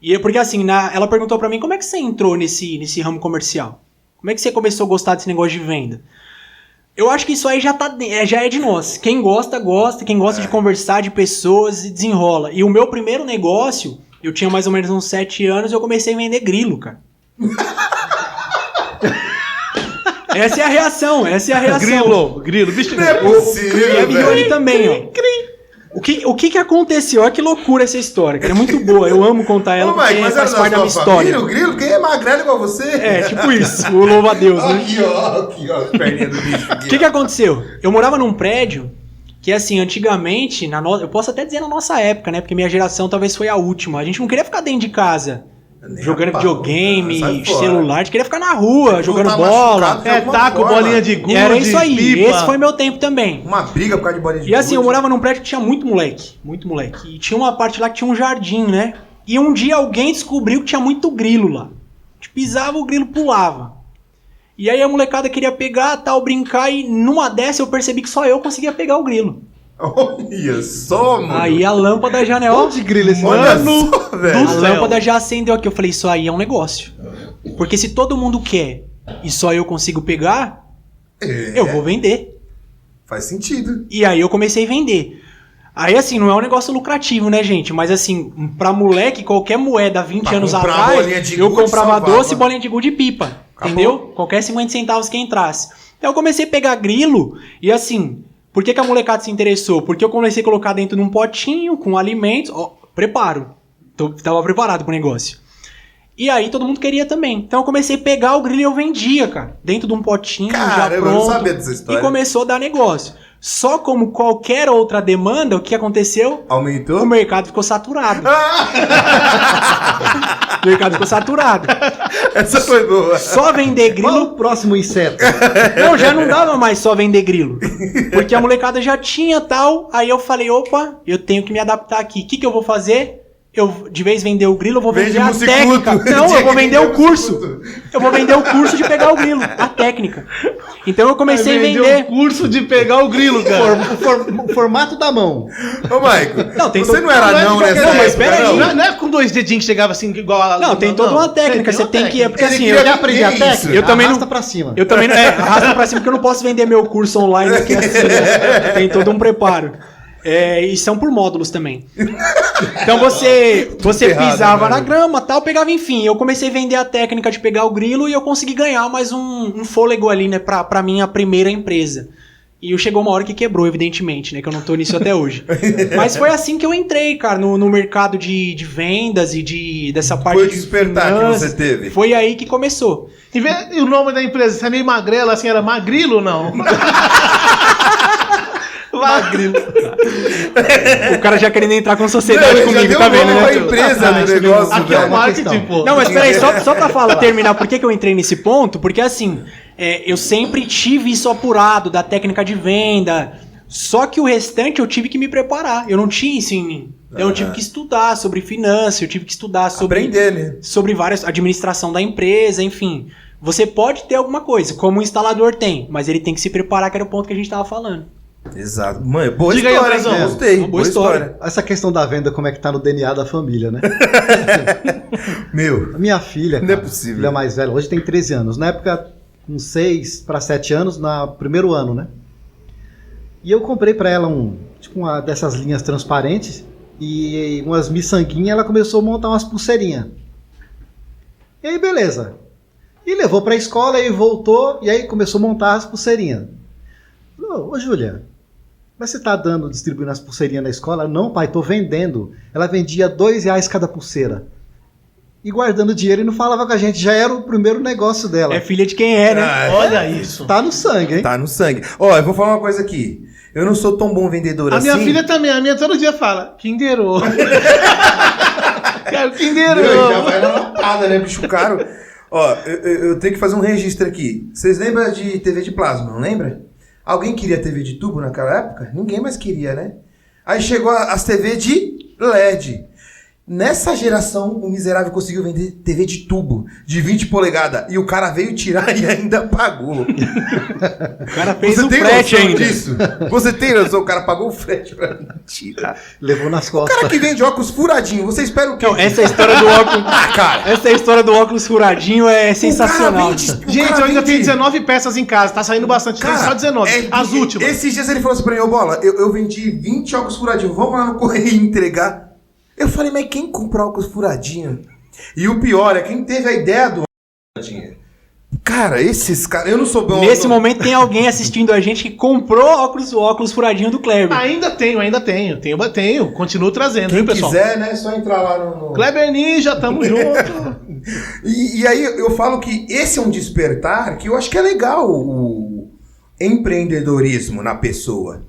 Speaker 4: E porque assim, ela perguntou pra mim, como é que você entrou nesse ramo comercial? Como é que você começou a gostar desse negócio de venda? Eu acho que isso aí já é de nós. Quem gosta, gosta. Quem gosta de conversar de pessoas, desenrola. E o meu primeiro negócio, eu tinha mais ou menos uns 7 anos, eu comecei a vender grilo, cara. Essa é a reação.
Speaker 2: Grilo, bicho.
Speaker 1: Não é
Speaker 4: E a
Speaker 1: possível,
Speaker 4: Viviane
Speaker 1: velho.
Speaker 4: também, ó. O que aconteceu? Olha que loucura essa história, cara. É muito boa. Eu amo contar ela
Speaker 1: Ô, Mike,
Speaker 4: porque
Speaker 1: mas
Speaker 4: faz
Speaker 1: era
Speaker 4: parte da
Speaker 1: da
Speaker 4: minha
Speaker 1: sua
Speaker 4: história.
Speaker 1: família, o grilo? Quem é magrelo igual você?
Speaker 4: É, tipo isso. O louvo a Deus, né?
Speaker 1: Aqui, ó, as perninhas do bicho.
Speaker 4: O que aconteceu? Eu morava num prédio que, assim, antigamente, eu posso até dizer na nossa época, né? Porque minha geração talvez foi a última. A gente não queria ficar dentro de casa
Speaker 1: Nem
Speaker 4: jogando
Speaker 1: a pau,
Speaker 4: videogame,
Speaker 1: sai fora.
Speaker 4: celular. A gente queria ficar na rua, jogando
Speaker 1: tá
Speaker 4: bola.
Speaker 1: machucado de
Speaker 2: É
Speaker 1: alguma
Speaker 2: taco,
Speaker 1: forma.
Speaker 2: bolinha de gude,
Speaker 4: Era isso aí.
Speaker 2: pipa.
Speaker 4: Esse foi meu tempo também.
Speaker 1: Uma briga por causa de bolinha de
Speaker 4: E assim, eu
Speaker 1: gude.
Speaker 4: morava num prédio que tinha muito moleque. E tinha uma parte lá que tinha um jardim, né? E um dia alguém descobriu que tinha muito grilo lá. A gente pisava, o grilo pulava. E aí a molecada queria pegar, tal, brincar, e numa dessa eu percebi que só eu conseguia pegar o grilo.
Speaker 1: Olha só, mano.
Speaker 4: Aí a lâmpada já, né, ó,
Speaker 3: Onde grila esse
Speaker 1: Olha
Speaker 3: mano?
Speaker 1: só,
Speaker 4: a
Speaker 1: velho.
Speaker 2: céu.
Speaker 4: lâmpada já acendeu aqui. Eu falei, isso aí é um negócio. Porque se todo mundo quer e só eu consigo pegar, eu vou vender.
Speaker 1: Faz sentido.
Speaker 4: E aí eu comecei a vender. Aí assim, não é um negócio lucrativo, né, gente? Mas assim, pra moleque, qualquer moeda 20
Speaker 1: Pra
Speaker 4: anos
Speaker 1: comprar
Speaker 4: atrás,
Speaker 1: bolinha de
Speaker 4: eu
Speaker 1: gude,
Speaker 4: comprava
Speaker 1: salvava.
Speaker 4: doce, bolinha de gude e pipa.
Speaker 1: Acabou.
Speaker 4: Entendeu? Qualquer 50 centavos que entrasse. Então eu comecei a pegar grilo e assim, por que a molecada se interessou? Porque eu comecei a colocar dentro de um potinho com alimentos. Ó, preparo. Tava preparado pro negócio. E aí todo mundo queria também. Então eu comecei a pegar o grilo e eu vendia, cara. Dentro de um potinho, já
Speaker 1: Caramba, eu não
Speaker 4: pronto.
Speaker 1: sabia dessa história.
Speaker 4: E começou a dar negócio. Só como qualquer outra demanda, o que aconteceu?
Speaker 1: Aumentou?
Speaker 4: O mercado ficou saturado. O mercado ficou saturado.
Speaker 1: Essa foi boa.
Speaker 4: Só vender
Speaker 3: Qual
Speaker 4: grilo.
Speaker 3: o próximo inseto?
Speaker 4: Não, já não dava mais só vender grilo. Porque a molecada já tinha tal. Aí eu falei, opa, eu tenho que me adaptar aqui. O que eu vou fazer? Eu, de vez vender o grilo, eu vou
Speaker 1: Vende
Speaker 4: vender a
Speaker 1: muscuto.
Speaker 4: técnica. Não,
Speaker 1: Tinha
Speaker 4: eu vou
Speaker 1: que
Speaker 4: vender o
Speaker 1: vender
Speaker 4: curso.
Speaker 1: muscuto.
Speaker 4: Eu vou vender o curso de pegar o grilo, a técnica. Então eu comecei a
Speaker 2: Vendeu
Speaker 4: vender.
Speaker 2: o curso de pegar o grilo, cara.
Speaker 3: O formato da mão.
Speaker 1: Ô, Maico,
Speaker 4: Não, tem
Speaker 1: você
Speaker 4: todo-
Speaker 1: não era
Speaker 2: não é de
Speaker 1: não
Speaker 2: qualquer
Speaker 1: nessa
Speaker 2: jeito,
Speaker 1: época,
Speaker 4: mas espera aí.
Speaker 1: não?
Speaker 2: Não é com 2 dedinhos que chegava assim igual a...
Speaker 4: Não, tem toda uma técnica.
Speaker 2: Tem
Speaker 4: Você
Speaker 2: uma
Speaker 4: tem que.
Speaker 2: técnica.
Speaker 4: Porque
Speaker 1: Ele
Speaker 4: assim,
Speaker 1: queria
Speaker 4: eu,
Speaker 3: Quer aprender a
Speaker 1: isso.
Speaker 3: técnica?
Speaker 4: Eu também
Speaker 3: Arrasta
Speaker 4: não-
Speaker 3: pra cima.
Speaker 4: eu também não. Arrasta pra cima porque eu não posso vender meu curso online aqui assim. Né? Tem todo um preparo. E são por módulos também. Então você
Speaker 1: errado,
Speaker 4: pisava
Speaker 1: né?
Speaker 4: na grama tal, pegava, enfim. Eu comecei a vender a técnica de pegar o grilo e eu consegui ganhar mais um fôlego ali, né, pra minha primeira empresa. E chegou uma hora que quebrou, evidentemente, né, que eu não tô nisso até hoje. Mas foi assim que eu entrei, cara, no mercado de vendas e dessa parte
Speaker 1: Foi o
Speaker 4: de
Speaker 1: despertar que
Speaker 4: finanças.
Speaker 1: você teve.
Speaker 4: Foi aí que começou.
Speaker 2: E o nome da empresa, você é meio magrela, assim, era Magrilo ou não? Magrilo.
Speaker 4: O cara já querendo entrar com sociedade
Speaker 1: Não, ele já
Speaker 4: comigo,
Speaker 1: deu
Speaker 4: tá vendo,
Speaker 1: nome pra
Speaker 4: né?
Speaker 1: empresa do
Speaker 3: isso
Speaker 1: negócio,
Speaker 2: Aqui é o
Speaker 1: velho.
Speaker 2: marketing,
Speaker 3: questão.
Speaker 2: pô.
Speaker 4: Não, mas peraí, só pra terminar, por que eu entrei nesse ponto? Porque assim, eu sempre tive isso apurado da técnica de venda, só que o restante eu tive que me preparar. Eu não tinha isso em mim. Então eu tive que estudar sobre finanças, eu tive que estudar sobre,
Speaker 1: Aprender, né?
Speaker 4: sobre várias administração da empresa, enfim. Você pode ter alguma coisa, como o instalador tem, mas ele tem que se preparar, que era o ponto que a gente tava falando.
Speaker 1: Exato. Mãe, boa
Speaker 2: Diga aí,
Speaker 1: história,
Speaker 2: Andrezão.
Speaker 1: hein? Gostei.
Speaker 4: Uma boa história.
Speaker 3: Essa questão da venda, como é que tá no DNA da família, né?
Speaker 1: Meu,
Speaker 3: A minha filha,
Speaker 1: Não é
Speaker 3: cara,
Speaker 1: possível.
Speaker 3: filha mais velha, hoje tem 13 anos. Na época, com 6 para 7 anos, no primeiro ano, né? E eu comprei pra ela uma dessas linhas transparentes e umas miçanguinhas, ela começou a montar umas pulseirinhas. E aí, beleza. E levou pra escola e voltou, e aí começou a montar as pulseirinhas. Ô, Júlia, mas você tá distribuindo as pulseirinhas na escola? Não, pai, tô vendendo. Ela vendia R$2 cada pulseira. e guardando dinheiro e não falava com a gente. Já era o primeiro negócio dela.
Speaker 4: É filha de quem é, né?
Speaker 2: Olha isso.
Speaker 3: Tá no sangue, hein?
Speaker 1: Tá no sangue. Ó, eu vou falar uma coisa aqui. Eu não sou tão bom vendedor
Speaker 2: A
Speaker 1: assim.
Speaker 2: minha filha também, a minha todo dia fala, Kinder Ovo. Cara, Kinder
Speaker 1: Meu, já
Speaker 2: Ovo.
Speaker 1: vai na lapada, né, bicho caro? Ó, eu tenho que fazer um registro aqui. Vocês lembram de TV de plasma, não lembra? Alguém queria TV de tubo naquela época? Ninguém mais queria, né? Aí chegou as TV de LED. Nessa geração, o miserável conseguiu vender TV de tubo, de 20 polegadas. E o cara veio tirar e ainda pagou.
Speaker 4: O cara fez
Speaker 1: Você
Speaker 4: o
Speaker 1: tem
Speaker 4: frete
Speaker 1: noção
Speaker 4: ainda.
Speaker 1: disso? Você tem noção? O cara pagou o frete pra mim tirar.
Speaker 3: Levou nas
Speaker 1: O
Speaker 3: costas.
Speaker 1: cara que vende óculos furadinho, você espera o quê?
Speaker 4: Não, essa história do óculos.
Speaker 1: Ah, cara.
Speaker 4: Essa história do óculos furadinho é sensacional.
Speaker 1: O cara
Speaker 2: Gente,
Speaker 1: vende-
Speaker 2: eu ainda tenho 19 peças em casa, tá saindo bastante, tem só 19. As últimas.
Speaker 1: Esses dias ele falou assim pra mim, ô Bola, eu vendi 20 óculos furadinhos, vamos lá no correio entregar. Eu falei, mas quem comprou óculos furadinho? E o pior é quem teve a ideia do óculos furadinho. Cara, esses caras, eu não sou bom.
Speaker 4: Nesse momento tem alguém assistindo a gente que comprou o óculos furadinho do Kleber.
Speaker 2: Ainda tenho. Continuo trazendo,
Speaker 1: Quem
Speaker 2: viu, pessoal?
Speaker 1: quiser, né, é só entrar lá no...
Speaker 2: Kleber Ninja, tamo junto.
Speaker 1: E aí eu falo que esse é um despertar que eu acho que é legal, o empreendedorismo na pessoa.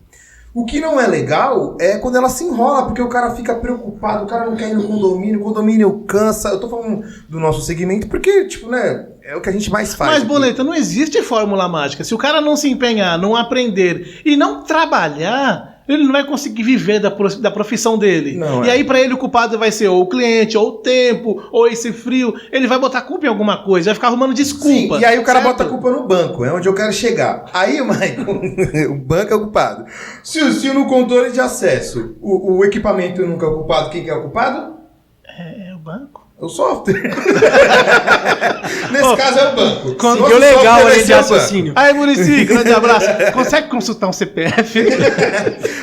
Speaker 1: O que não é legal é quando ela se enrola, porque o cara fica preocupado, o cara não quer ir no condomínio, o condomínio cansa. Eu tô falando do nosso segmento porque, tipo, né, é o que a gente mais faz.
Speaker 2: Mas,
Speaker 1: aqui.
Speaker 2: Boleta, não existe fórmula mágica. Se o cara não se empenhar, não aprender e não trabalhar, ele não vai conseguir viver da profissão dele.
Speaker 1: Não,
Speaker 2: e aí, pra ele, o culpado vai ser ou o cliente, ou o tempo, ou esse frio. Ele vai botar culpa em alguma coisa, vai ficar arrumando desculpa.
Speaker 1: Sim, e aí o cara
Speaker 2: certo?
Speaker 1: bota a culpa no banco, é onde eu quero chegar. Aí, Michael, o banco é o culpado. Se no controle de acesso o equipamento nunca é o culpado, quem que é o culpado?
Speaker 2: É o banco.
Speaker 1: O software. Nesse caso é o banco.
Speaker 2: Quando-
Speaker 1: Nosso
Speaker 4: Deu legal
Speaker 1: software vai
Speaker 4: ali
Speaker 1: ser
Speaker 4: de
Speaker 1: o banco.
Speaker 4: raciocínio.
Speaker 2: Aí, Muricy, grande abraço. Consegue consultar um CPF?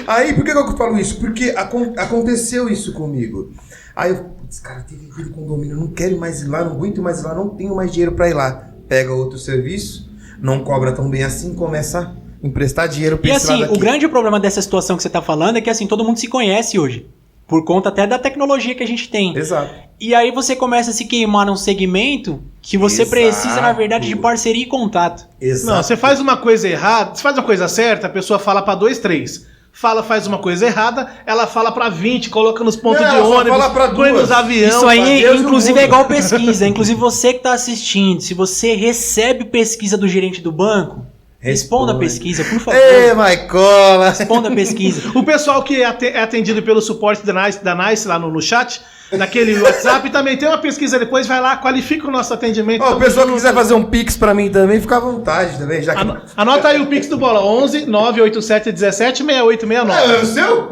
Speaker 1: Aí, por que eu falo isso? Porque aconteceu isso comigo. Aí eu, putz, cara, teve aquele condomínio, não quero mais ir lá, não aguento mais ir lá, não tenho mais dinheiro pra ir lá. Pega outro serviço, não cobra tão bem assim, começa a emprestar dinheiro pra
Speaker 4: E
Speaker 1: esse
Speaker 4: assim,
Speaker 1: lado aqui.
Speaker 4: o grande problema dessa situação que você tá falando é que assim, todo mundo se conhece hoje. Por conta até da tecnologia que a gente tem.
Speaker 1: Exato.
Speaker 4: E aí você começa a se queimar num segmento que você
Speaker 1: Exato.
Speaker 4: precisa, na verdade, de parceria e contato.
Speaker 1: Exato.
Speaker 2: Não, você faz uma coisa errada, você faz uma coisa certa, a pessoa fala pra 2, 3. Faz uma coisa errada, ela fala pra 20, coloca nos pontos
Speaker 1: Não,
Speaker 2: de
Speaker 1: ela só
Speaker 2: ônibus,
Speaker 1: fala pra
Speaker 2: põe
Speaker 1: 2.
Speaker 2: nos aviões.
Speaker 4: Isso aí,
Speaker 1: pra Deus e o
Speaker 4: inclusive,
Speaker 1: mundo.
Speaker 4: é igual pesquisa. Inclusive, você que está assistindo, se você recebe pesquisa do gerente do banco, responda a
Speaker 1: Responde.
Speaker 4: pesquisa, por favor.
Speaker 1: Ei, Maicola!
Speaker 4: Responda a pesquisa.
Speaker 2: O pessoal que é atendido pelo suporte da NICE lá no chat, naquele WhatsApp, também tem uma pesquisa depois, vai lá, qualifica o nosso atendimento.
Speaker 1: Ó, o pessoal que quiser fazer um pix pra mim também, fica à vontade também, já que...
Speaker 2: Anota aí o Pix do Bola, 11 987 17 6869.
Speaker 1: Ah, é o seu?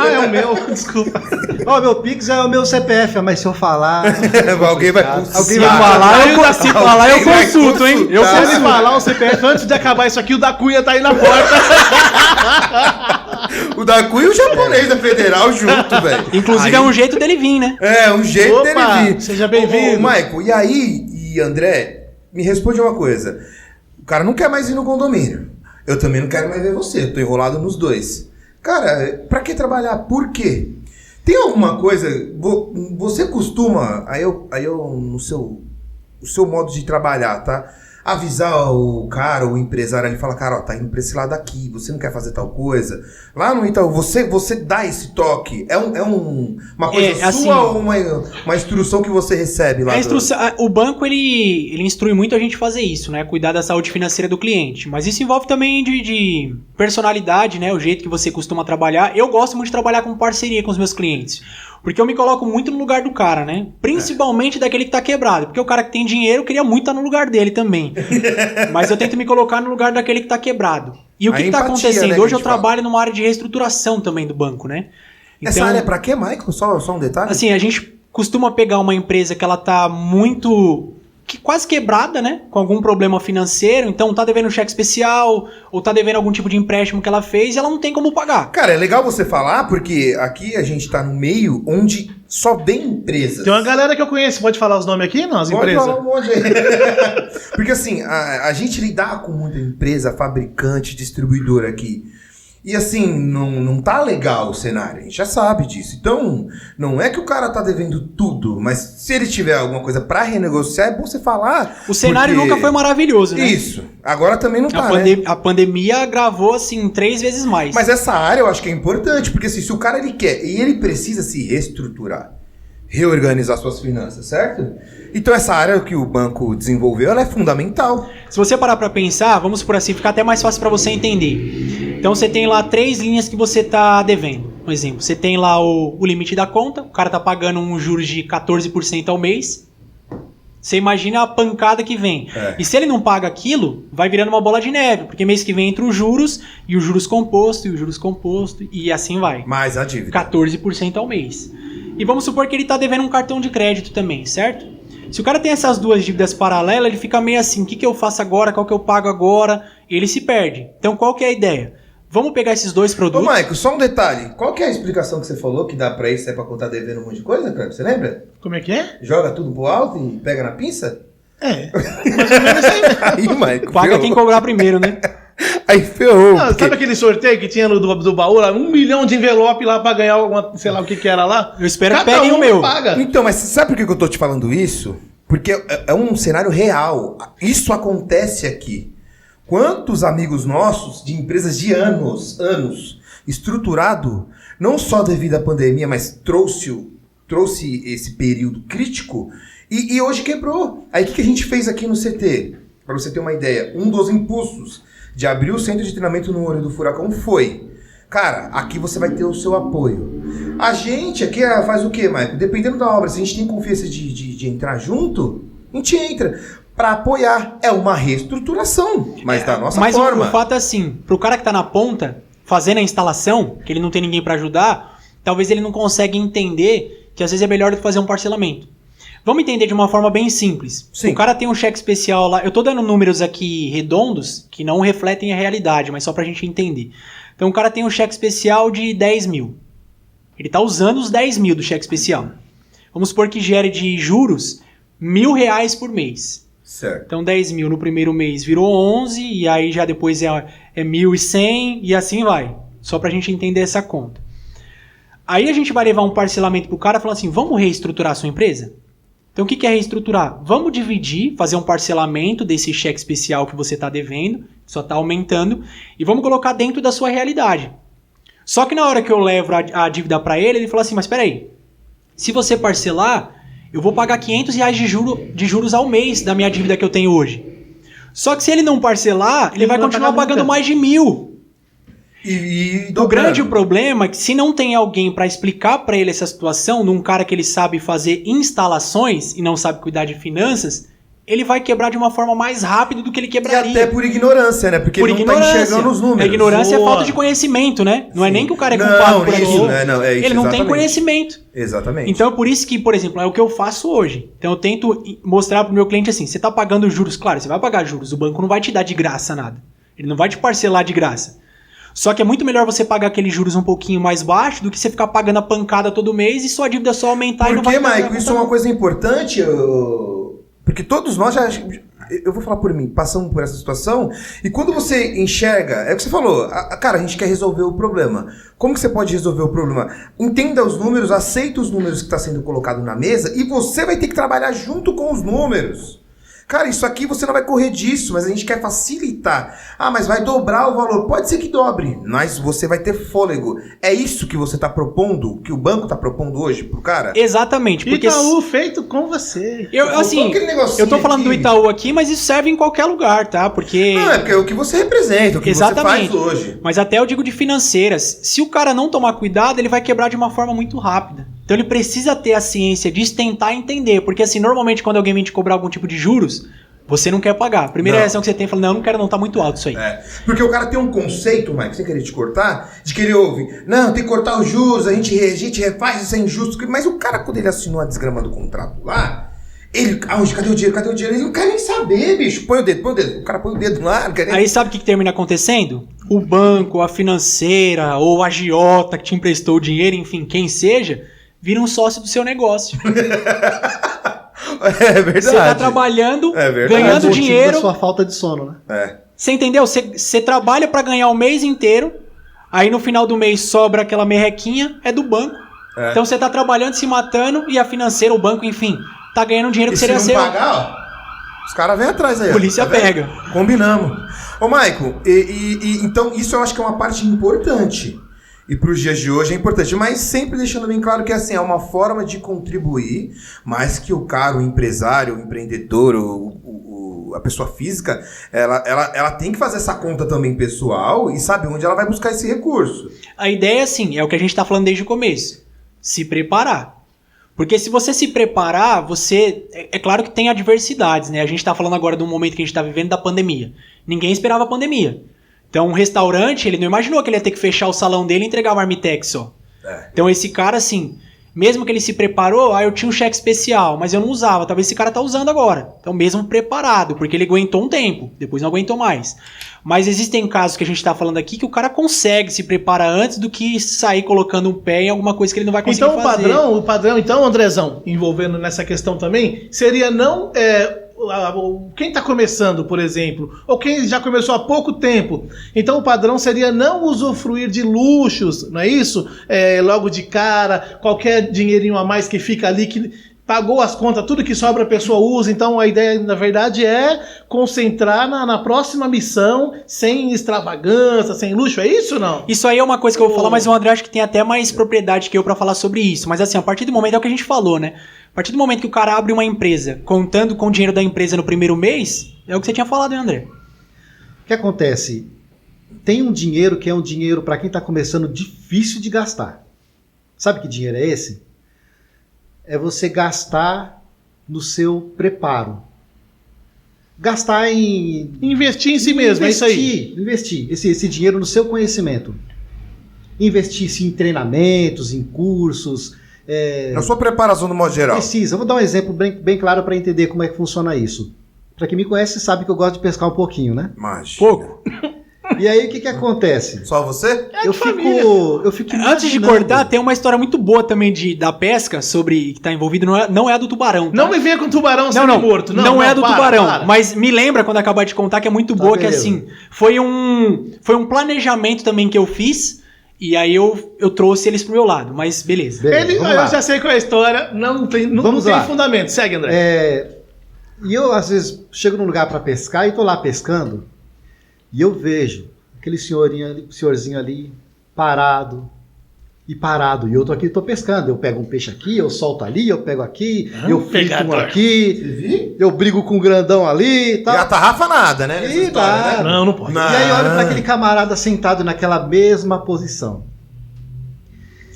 Speaker 2: Ah, é o meu, desculpa.
Speaker 3: Ó, meu Pix é o meu CPF, mas se eu falar...
Speaker 1: Alguém vai
Speaker 3: Alguém
Speaker 1: consultar.
Speaker 4: Se falar, eu
Speaker 1: Alguém vai
Speaker 4: consulto, hein? Eu
Speaker 1: consultar.
Speaker 2: Se ele falar o CPF antes de acabar isso aqui, o da Cunha tá aí na porta.
Speaker 1: O da Cunha e o japonês da Federal junto, velho.
Speaker 4: Inclusive,
Speaker 1: Aí-
Speaker 4: é um jeito dele vir, né?
Speaker 1: É, um jeito
Speaker 2: Opa,
Speaker 1: dele vir.
Speaker 2: seja bem-vindo.
Speaker 1: Ô, Maico, e aí, André, me responde uma coisa. O cara não quer mais ir no condomínio. Eu também não quero mais ver você. Eu tô enrolado nos dois. Cara, pra que trabalhar? Por quê? Tem alguma coisa... Você costuma... Aí eu no seu modo de trabalhar, tá? Avisar o cara, o empresário, ele fala, cara, ó, tá indo pra esse lado aqui, você não quer fazer tal coisa. Lá no Itaú, você dá esse toque. Uma coisa sua
Speaker 4: assim,
Speaker 1: ou uma instrução que você recebe lá?
Speaker 4: O banco, ele instrui muito a gente fazer isso, né? Cuidar da saúde financeira do cliente. Mas isso envolve também de personalidade, né? O jeito que você costuma trabalhar. Eu gosto muito de trabalhar com parceria com os meus clientes. Porque eu me coloco muito no lugar do cara, né? Principalmente daquele que tá quebrado. Porque o cara que tem dinheiro queria muito estar no lugar dele também. Mas eu tento me colocar no lugar daquele que tá quebrado. E o que tá
Speaker 1: empatia,
Speaker 4: acontecendo?
Speaker 1: né, que
Speaker 4: Hoje
Speaker 1: a
Speaker 4: eu
Speaker 1: gente fala.
Speaker 4: trabalho numa área de reestruturação também do banco, né?
Speaker 1: Essa área é pra quê, Michael? Só um detalhe?
Speaker 4: Assim, a gente costuma pegar uma empresa que ela tá quase quebrada, né? Com algum problema financeiro, então tá devendo um cheque especial, ou tá devendo algum tipo de empréstimo que ela fez e ela não tem como pagar.
Speaker 1: Cara, é legal você falar, porque aqui a gente tá no meio onde só vem empresas.
Speaker 2: Tem uma galera que eu conheço, pode falar os nomes aqui, não? As
Speaker 1: Pode
Speaker 2: empresas?
Speaker 1: falar um monte aí. Porque assim, a gente lidar com muita empresa, fabricante, distribuidora aqui. E assim, não tá legal o cenário, a gente já sabe disso. Então, não é que o cara tá devendo tudo, mas se ele tiver alguma coisa pra renegociar, é bom você falar.
Speaker 4: O cenário nunca foi maravilhoso, né?
Speaker 1: Isso. Agora também não tá, né?
Speaker 4: A pandemia agravou, assim, 3 vezes mais.
Speaker 1: Mas essa área eu acho que é importante, porque assim, se o cara ele quer e ele precisa se reestruturar, reorganizar suas finanças, certo? Então essa área que o banco desenvolveu, ela é fundamental.
Speaker 4: Se você parar para pensar, vamos por assim, fica até mais fácil para você entender. Então você tem lá 3 linhas que você tá devendo. Um exemplo, você tem lá o limite da conta, o cara tá pagando um juros de 14% ao mês. Você imagina a pancada que vem. E se ele não paga aquilo, vai virando uma bola de neve, porque mês que vem entra os juros, e os juros composto, e os juros composto, e assim vai.
Speaker 1: Mais a dívida.
Speaker 4: 14% ao mês. E vamos supor que ele tá devendo um cartão de crédito também, certo? Se o cara tem essas 2 dívidas paralelas, ele fica meio assim, o que eu faço agora, qual que eu pago agora? Ele se perde. Então qual que é a ideia? Vamos pegar esses 2 produtos...
Speaker 1: Ô, Maico, só um detalhe. Qual que é a explicação que você falou que dá pra isso? É pra contar devendo um monte de coisa, cara? Você lembra?
Speaker 2: Como é que é?
Speaker 1: Joga tudo pro alto e pega na pinça?
Speaker 2: É. Mais ou menos aí.
Speaker 1: Aí, Maico,
Speaker 4: Paga quem cobrar primeiro, né?
Speaker 1: Aí ferrou.
Speaker 2: Não, sabe aquele sorteio que tinha do baú lá? 1 milhão de envelope lá pra ganhar alguma, sei lá o que era lá?
Speaker 4: Eu espero que
Speaker 2: Cada
Speaker 4: peguem o meu.
Speaker 2: paga.
Speaker 1: Então, mas sabe por que eu tô te falando isso? Porque é um cenário real. Isso acontece aqui. Quantos amigos nossos de empresas de anos, estruturado, não só devido à pandemia, mas trouxe esse período crítico e hoje quebrou. Aí o que a gente fez aqui no CT? Para você ter uma ideia, um dos impulsos de abrir o centro de treinamento no Olho do Furacão foi: cara, aqui você vai ter o seu apoio. A gente aqui faz o quê, Maicon? Dependendo da obra, se a gente tem confiança de entrar junto, a gente entra. Para apoiar. É uma reestruturação, mas da nossa forma.
Speaker 4: Mas o fato é assim, pro cara que tá na ponta, fazendo a instalação, que ele não tem ninguém para ajudar, talvez ele não consiga entender que às vezes é melhor do que fazer um parcelamento. Vamos entender de uma forma bem simples.
Speaker 1: Sim.
Speaker 4: O cara tem um cheque especial lá, eu tô dando números aqui redondos, que não refletem a realidade, mas só pra gente entender. Então o cara tem um cheque especial de 10 mil. Ele tá usando os 10 mil do cheque especial. Vamos supor que gere de juros R$1.000 por mês.
Speaker 1: Certo.
Speaker 4: Então 10 mil no primeiro mês virou 11, e aí já depois é 1.100 e assim vai. Só pra gente entender essa conta. Aí a gente vai levar um parcelamento pro cara e falar assim, vamos reestruturar a sua empresa? Então o que é reestruturar? Vamos dividir, fazer um parcelamento desse cheque especial que você está devendo, que só está aumentando, e vamos colocar dentro da sua realidade. Só que na hora que eu levo a dívida para ele fala assim, mas espera aí, se você parcelar, eu vou pagar R$500 de juros ao mês da minha dívida que eu tenho hoje. Só que se ele não parcelar, ele vai continuar pagando mais de 1.000. O grande problema é que se não tem alguém para explicar para ele essa situação, de um cara que ele sabe fazer instalações e não sabe cuidar de finanças, ele vai quebrar de uma forma mais rápida do que ele quebraria.
Speaker 1: E até por ignorância, né? Porque ele não tá enxergando os números.
Speaker 4: A ignorância é falta de conhecimento, né? Não é nem que o cara é culpado por aquilo.
Speaker 1: Não, é isso,
Speaker 4: ele não
Speaker 1: exatamente.
Speaker 4: tem conhecimento.
Speaker 1: Exatamente.
Speaker 4: Então é por isso que, por exemplo, é o que eu faço hoje. Então eu tento mostrar pro meu cliente assim, você tá pagando juros, claro, você vai pagar juros, o banco não vai te dar de graça nada. Ele não vai te parcelar de graça. Só que é muito melhor você pagar aqueles juros um pouquinho mais baixo do que você ficar pagando a pancada todo mês e sua dívida só aumentar e não vai...
Speaker 1: Porque, Maicon, isso é uma coisa importante, porque todos nós já... Eu vou falar por mim, passamos por essa situação, e quando você enxerga, é o que você falou, cara, a gente quer resolver o problema. Como que você pode resolver o problema? Entenda os números, aceita os números que está sendo colocado na mesa, e você vai ter que trabalhar junto com os números. Cara, isso aqui você não vai correr disso, mas a gente quer facilitar. Ah, mas vai dobrar o valor. Pode ser que dobre, mas você vai ter fôlego. É isso que você está propondo, que o banco está propondo hoje pro cara?
Speaker 4: Exatamente. Porque
Speaker 2: Itaú feito com você.
Speaker 4: Eu tô falando do Itaú aqui, mas isso serve em qualquer lugar, tá? Porque...
Speaker 1: Não, é porque é o que você representa, o que
Speaker 4: Exatamente.
Speaker 1: você faz hoje.
Speaker 4: Mas até eu digo de financeiras. Se o cara não tomar cuidado, ele vai quebrar de uma forma muito rápida. Então ele precisa ter a ciência de tentar entender. Porque assim, normalmente quando alguém vem te cobrar algum tipo de juros, você não quer pagar. A primeira reação que você tem é falar, não quero não, tá muito alto isso aí.
Speaker 1: É, porque o cara tem um conceito, Mike, sem querer te cortar, de que ele ouve, não, tem que cortar os juros, a gente refaz, isso é injusto. Mas o cara, quando ele assinou a desgrama do contrato lá, ele, cadê o dinheiro? Ele não quer nem saber, bicho. Põe o dedo. O cara põe o dedo lá, não quer nem...
Speaker 4: Aí sabe o que termina acontecendo? O banco, a financeira, ou a agiota que te emprestou o dinheiro, enfim, quem seja, vira um sócio do seu negócio.
Speaker 1: É verdade.
Speaker 4: Você tá trabalhando, ganhando
Speaker 3: é
Speaker 4: dinheiro.
Speaker 3: Da sua falta de sono, né?
Speaker 1: É.
Speaker 4: Você entendeu? Você trabalha para ganhar o mês inteiro, Aí no final do mês sobra aquela merrequinha, é do banco.
Speaker 1: É.
Speaker 4: Então você tá trabalhando, se matando, e a financeira, o banco, enfim, tá ganhando dinheiro que
Speaker 1: E
Speaker 4: seria
Speaker 1: se não
Speaker 4: seu.
Speaker 1: pagar, ó, os caras vêm atrás aí. ó.
Speaker 4: Polícia
Speaker 1: Tá vendo?
Speaker 4: pega.
Speaker 1: Combinamos. Ô, Maicon, então isso eu acho que é uma parte importante. E para os dias de hoje é importante, mas sempre deixando bem claro que assim, é uma forma de contribuir, mas que o cara, o empresário, o empreendedor, a pessoa física, ela tem que fazer essa conta também pessoal e saber onde ela vai buscar esse recurso.
Speaker 4: A ideia, assim, é o que a gente tá falando desde o começo. Se preparar. Porque se você se preparar, você... É claro que tem adversidades, né? A gente tá falando agora de um momento que a gente tá vivendo da pandemia. Ninguém esperava a pandemia. Então, um restaurante, ele não imaginou que ele ia ter que fechar o salão dele e entregar o marmitex só. Então, esse cara, assim, mesmo que ele se preparou, eu tinha um cheque especial, mas eu não usava. Talvez esse cara tá usando agora. Então, mesmo preparado, porque ele aguentou um tempo, depois não aguentou mais. Mas existem casos que a gente tá falando aqui que o cara consegue se preparar antes do que sair colocando um pé em alguma coisa que ele não vai conseguir
Speaker 2: Então
Speaker 4: fazer.
Speaker 2: o padrão, então, Andrezão, envolvendo nessa questão também, seria não... quem está começando, por exemplo, ou quem já começou há pouco tempo, então o padrão seria não usufruir de luxos, não é isso? Logo de cara, qualquer dinheirinho a mais que fica ali, que pagou as contas, tudo que sobra a pessoa usa. Então a ideia, na verdade, é concentrar na próxima missão, sem extravagância, sem luxo, é isso ou não?
Speaker 4: Isso aí é uma coisa que eu vou falar, mas o André acho que tem até mais propriedade que eu pra falar sobre isso. Mas assim, a partir do momento, é o que a gente falou, né? A partir do momento que o cara abre uma empresa, contando com o dinheiro da empresa no primeiro mês, é o que você tinha falado, né, André?
Speaker 3: O que acontece? Tem um dinheiro que é um dinheiro, para quem está começando, difícil de gastar. Sabe que dinheiro é esse? É você gastar no seu preparo. Gastar em...
Speaker 2: Investir em si mesmo, é isso aí.
Speaker 3: Investir esse dinheiro no seu conhecimento. Investir-se em treinamentos, em cursos.
Speaker 1: Na sua preparação do modo geral.
Speaker 3: Precisa. Eu vou dar um exemplo bem claro para entender como é que funciona isso. Para quem me conhece, sabe que eu gosto de pescar um pouquinho, né?
Speaker 1: Imagina.
Speaker 4: Pouco.
Speaker 3: E aí, o que acontece?
Speaker 1: Só você?
Speaker 3: Eu fico
Speaker 4: Antes de
Speaker 3: imaginando.
Speaker 4: cortar, tem uma história muito boa também da pesca, sobre que tá envolvido, não é a do tubarão. Tá?
Speaker 2: Não me venha com tubarão sendo morto.
Speaker 4: Não é a do
Speaker 2: para,
Speaker 4: tubarão.
Speaker 2: para.
Speaker 4: Mas me lembra, quando acabar de contar, que é muito boa, que
Speaker 3: beleza.
Speaker 4: assim, foi um planejamento também que eu fiz, e aí eu trouxe eles pro meu lado, mas beleza.
Speaker 3: Beleza, vamos lá.
Speaker 2: Eu já sei qual é a história, não tem
Speaker 3: Vamos lá.
Speaker 2: fundamento. Segue, André.
Speaker 3: E eu, às vezes, chego num lugar para pescar e tô lá pescando, e eu vejo aquele senhorzinho ali, parado. E eu tô aqui, tô pescando. Eu pego um peixe aqui, eu solto ali, eu pego aqui, eu frito um aqui, eu brigo com o grandão ali e tal.
Speaker 1: E a tarrafa nada, né? nessa
Speaker 3: E
Speaker 1: história,
Speaker 3: tá.
Speaker 1: né?
Speaker 2: Não pode.
Speaker 3: E aí olha para aquele camarada sentado naquela mesma posição.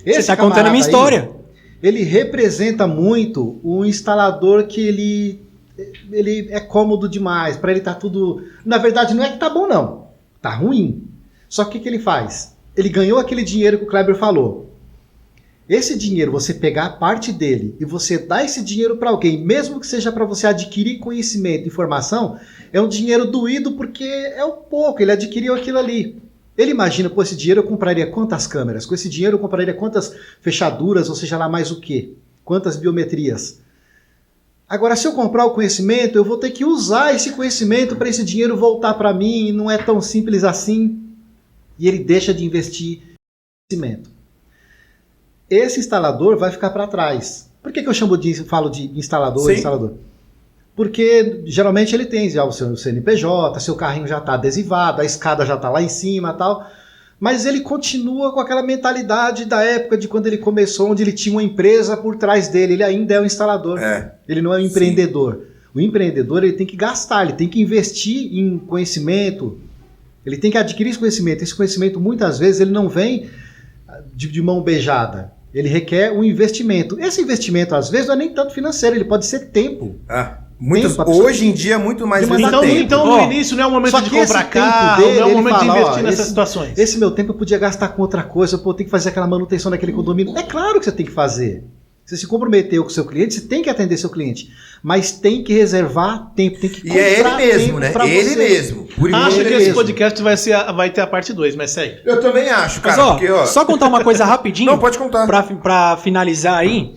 Speaker 4: Você tá contando a
Speaker 3: camarada
Speaker 4: minha
Speaker 3: aí,
Speaker 4: história.
Speaker 3: Ele representa muito um instalador que ele é cômodo demais. Para ele tá tudo... Na verdade, não é que tá bom, não. Tá ruim. Só que o que ele faz? Ele ganhou aquele dinheiro que o Kleber falou. Esse dinheiro, você pegar parte dele e você dar esse dinheiro para alguém, mesmo que seja para você adquirir conhecimento, informação, é um dinheiro doído porque é um pouco, ele adquiriu aquilo ali. Ele imagina, pô, esse dinheiro eu compraria quantas câmeras? Com esse dinheiro eu compraria quantas fechaduras, ou seja lá mais o quê? Quantas biometrias? Agora, se eu comprar o conhecimento, eu vou ter que usar esse conhecimento para esse dinheiro voltar para mim, e não é tão simples assim. E ele deixa de investir em conhecimento. Esse instalador vai ficar para trás. Por que eu falo de instalador?
Speaker 1: Sim.
Speaker 3: Instalador? Porque geralmente ele tem já o seu CNPJ, seu carrinho já está adesivado, a escada já está lá em cima e tal. Mas ele continua com aquela mentalidade da época de quando ele começou, onde ele tinha uma empresa por trás dele. Ele ainda é um instalador. Ele não é um empreendedor. O empreendedor ele tem que gastar, ele tem que investir em conhecimento. Ele tem que adquirir esse conhecimento. Esse conhecimento, muitas vezes, ele não vem de mão beijada. Ele requer um investimento. Esse investimento, às vezes, não é nem tanto financeiro, ele pode ser tempo.
Speaker 1: Hoje em dia é muito mais
Speaker 2: Então no início não é o momento de comprar carro, não é o momento de investir nessas situações.
Speaker 3: Esse meu tempo eu podia gastar com outra coisa, eu tenho que fazer aquela manutenção daquele condomínio. É claro que você tem que fazer. Você se comprometeu com o seu cliente, você tem que atender seu cliente. Mas tem que reservar tempo, tem que comprar.
Speaker 1: E é ele mesmo, né? Ele mesmo.
Speaker 2: Acho que esse podcast vai ter a parte 2, mas segue.
Speaker 1: Eu também acho, cara.
Speaker 4: Mas,
Speaker 1: porque,
Speaker 4: só contar uma coisa rapidinho.
Speaker 1: Não, pode contar.
Speaker 4: Pra finalizar aí,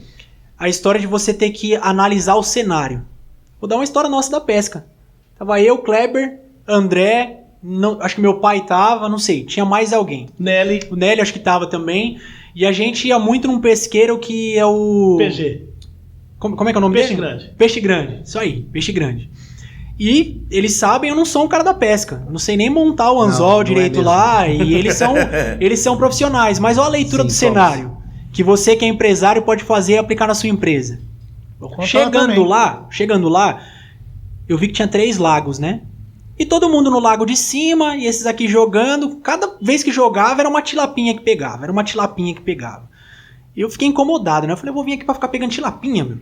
Speaker 4: a história de você ter que analisar o cenário. Vou dar uma história nossa da pesca. Tava eu, Kleber, André, Não, acho que meu pai tava, não sei, tinha mais alguém.
Speaker 2: Nelly.
Speaker 4: O Nelly acho que tava também. E a gente ia muito num pesqueiro que é o...
Speaker 2: PG.
Speaker 4: Como é que é o nome
Speaker 2: Peixe
Speaker 4: dele?
Speaker 2: Grande.
Speaker 4: Peixe Grande, isso aí, Peixe Grande. E eles sabem, eu não sou um cara da pesca. Eu não sei nem montar o anzol direito lá. E eles são profissionais. Mas olha a leitura do cenário. Que você que é empresário pode fazer e aplicar na sua empresa. Chegando lá, eu vi que tinha 3 lagos, né? E todo mundo no lago de cima, e esses aqui jogando. Cada vez que jogava era uma tilapinha que pegava. E eu fiquei incomodado, né? Eu falei, eu vou vir aqui pra ficar pegando tilapinha, meu.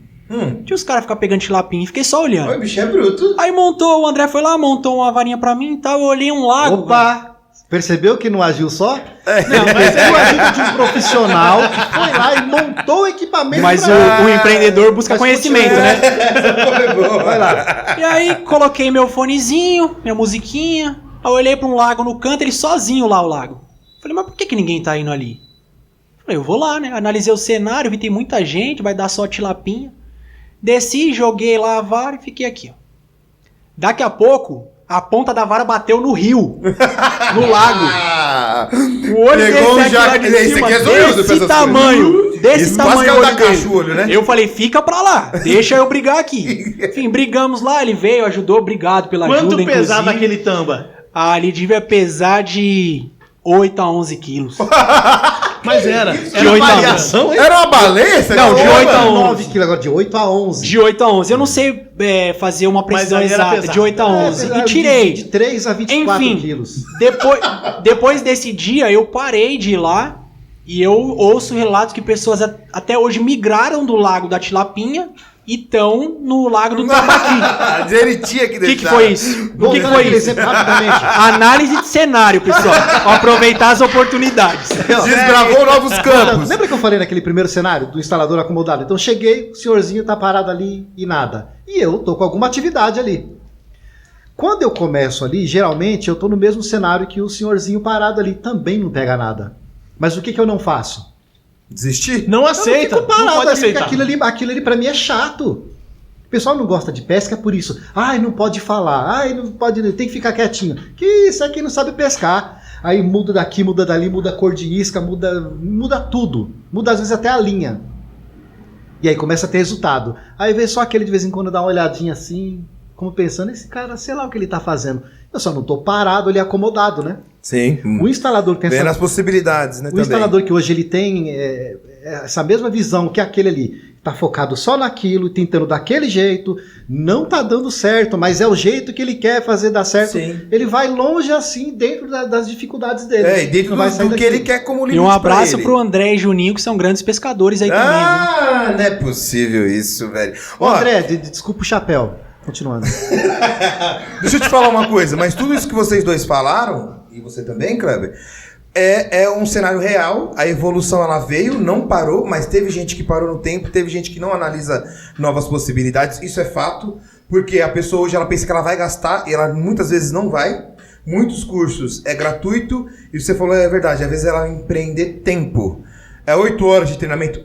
Speaker 4: Tinha os caras ficar pegando tilapinha e fiquei só olhando.
Speaker 1: O bicho é bruto.
Speaker 4: Aí o André foi lá, montou uma varinha pra mim e tal, eu olhei um lago.
Speaker 3: Opa! Percebeu que não agiu só?
Speaker 2: Não, mas
Speaker 3: Pegou a ajuda de um profissional que foi lá e montou o equipamento.
Speaker 4: Mas o empreendedor busca conhecimento, né?
Speaker 3: Vai lá.
Speaker 4: E aí coloquei meu fonezinho, minha musiquinha, aí eu olhei pra um lago no canto, ele sozinho lá, o lago. Falei, mas por que ninguém tá indo ali? Falei, eu vou lá, né? Analisei o cenário, vi que tem muita gente, vai dar só tilapinha. Desci, joguei lá a vara e fiquei aqui, ó. Daqui a pouco, a ponta da vara bateu no rio, no lago. O olho
Speaker 1: Pegou
Speaker 4: desse
Speaker 1: já.
Speaker 4: aqui lá de
Speaker 1: Esse
Speaker 4: cima,
Speaker 1: aqui é zoiudo,
Speaker 4: desse tamanho,
Speaker 1: Isso quase que é o da cachorro, né?
Speaker 4: Eu falei, fica pra lá, deixa eu brigar aqui. Enfim, brigamos lá, ele veio, ajudou, obrigado pela ajuda,
Speaker 2: quanto pesava
Speaker 4: inclusive.
Speaker 2: aquele tamba?
Speaker 4: Ah, ele devia pesar de 8 a 11 quilos.
Speaker 2: Mas era.
Speaker 4: De
Speaker 2: Era
Speaker 4: 8 a
Speaker 2: variação, hein?
Speaker 1: Era uma baleia? Você
Speaker 4: Não, de
Speaker 1: falou,
Speaker 4: 8 a
Speaker 1: mano?
Speaker 4: 11.
Speaker 3: 9 quilos agora, de 8 a 11.
Speaker 4: De 8 a 11. Eu não sei fazer uma precisão
Speaker 2: Mas aí era
Speaker 4: exata.
Speaker 2: pesado.
Speaker 4: De 8 a 11. E tirei.
Speaker 3: De 3 a 24
Speaker 4: Enfim,
Speaker 3: quilos.
Speaker 4: Depois desse dia, eu parei de ir lá e eu ouço relatos que pessoas até hoje migraram do lago da Tilapinha e estão no lago do Tambaqui.
Speaker 1: Ele tinha que
Speaker 4: O
Speaker 1: deixar.
Speaker 4: que foi isso? O que
Speaker 3: Voltando
Speaker 4: foi
Speaker 3: àquele
Speaker 4: isso?
Speaker 3: exemplo rapidamente.
Speaker 4: Análise de cenário, pessoal. Aproveitar as oportunidades.
Speaker 1: Desbravou novos campos.
Speaker 3: Lembra que eu falei naquele primeiro cenário do instalador acomodado? Então cheguei, o senhorzinho tá parado ali e nada. E eu tô com alguma atividade ali. Quando eu começo ali, geralmente eu tô no mesmo cenário que o senhorzinho parado ali, também não pega nada. Mas o que eu não faço?
Speaker 1: Desistir?
Speaker 2: Não aceita.
Speaker 3: Eu não fico parado
Speaker 2: Não pode
Speaker 3: ali, porque
Speaker 2: aceitar.
Speaker 3: aquilo ali pra mim é chato. O pessoal não gosta de pesca por isso. Ai, não pode falar. Ai, não pode, tem que ficar quietinho. Que isso aqui não sabe pescar. Aí muda daqui, muda dali, muda a cor de isca, muda tudo. Muda às vezes até a linha. E aí começa a ter resultado. Aí vem só aquele de vez em quando dar uma olhadinha assim, como pensando, esse cara, sei lá o que ele tá fazendo. Eu só não tô parado ali acomodado, né?
Speaker 1: Sim.
Speaker 3: O instalador tem
Speaker 1: Vendo as possibilidades, né?
Speaker 3: o instalador que hoje ele tem essa mesma visão que aquele ali, tá focado só naquilo, tentando daquele jeito, não tá dando certo, mas é o jeito que ele quer fazer dar certo.
Speaker 1: Sim.
Speaker 3: Ele vai longe assim, dentro das dificuldades dele.
Speaker 1: E dentro
Speaker 3: Não vai sair
Speaker 1: do que
Speaker 3: daquilo.
Speaker 1: ele quer como limite
Speaker 4: E um abraço
Speaker 1: pra ele.
Speaker 4: pro André e Juninho, que são grandes pescadores aí também.
Speaker 1: Ah, não é possível isso, velho.
Speaker 3: Ô,
Speaker 1: Ó,
Speaker 3: André, desculpa o chapéu. Continuando.
Speaker 1: deixa eu te falar uma coisa, mas tudo isso que vocês dois falaram, e você também, Kleber, é um cenário real. A evolução ela veio, não parou, mas teve gente que parou no tempo, teve gente que não analisa novas possibilidades. Isso é fato, porque a pessoa hoje ela pensa que ela vai gastar e ela muitas vezes não vai. Muitos cursos é gratuito e você falou é verdade, às vezes ela empreender tempo. É 8 horas de treinamento?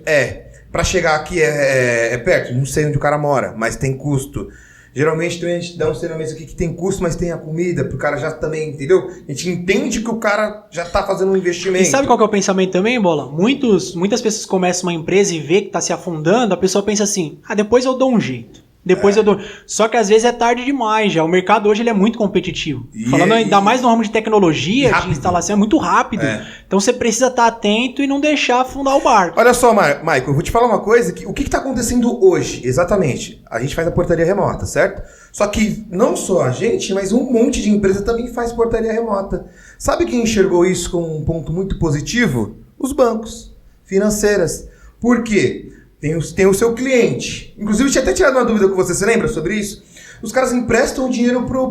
Speaker 1: Para chegar aqui é perto, não sei onde o cara mora, mas tem custo. Geralmente a gente dá uns treinamentos aqui que tem custo, mas tem a comida, pro cara já também, entendeu? A gente entende que o cara já tá fazendo um investimento.
Speaker 4: E sabe qual que é o pensamento também, Bola? Muitas pessoas começam uma empresa e vê que tá se afundando, a pessoa pensa assim, depois eu dou um jeito. Depois eu dou. Só que às vezes é tarde demais já. O mercado hoje ele é muito competitivo. Falando ainda mais no ramo de tecnologia, de instalação, é muito rápido. Então você precisa estar atento e não deixar afundar o barco.
Speaker 1: Olha só, Michael, eu vou te falar uma coisa. O que está acontecendo hoje, exatamente? A gente faz a portaria remota, certo? Só que não só a gente, mas um monte de empresa também faz portaria remota. Sabe quem enxergou isso como um ponto muito positivo? Os bancos, financeiras. Por quê? Tem o seu cliente. Inclusive, eu tinha até tirado uma dúvida com você lembra sobre isso? Os caras emprestam o dinheiro pro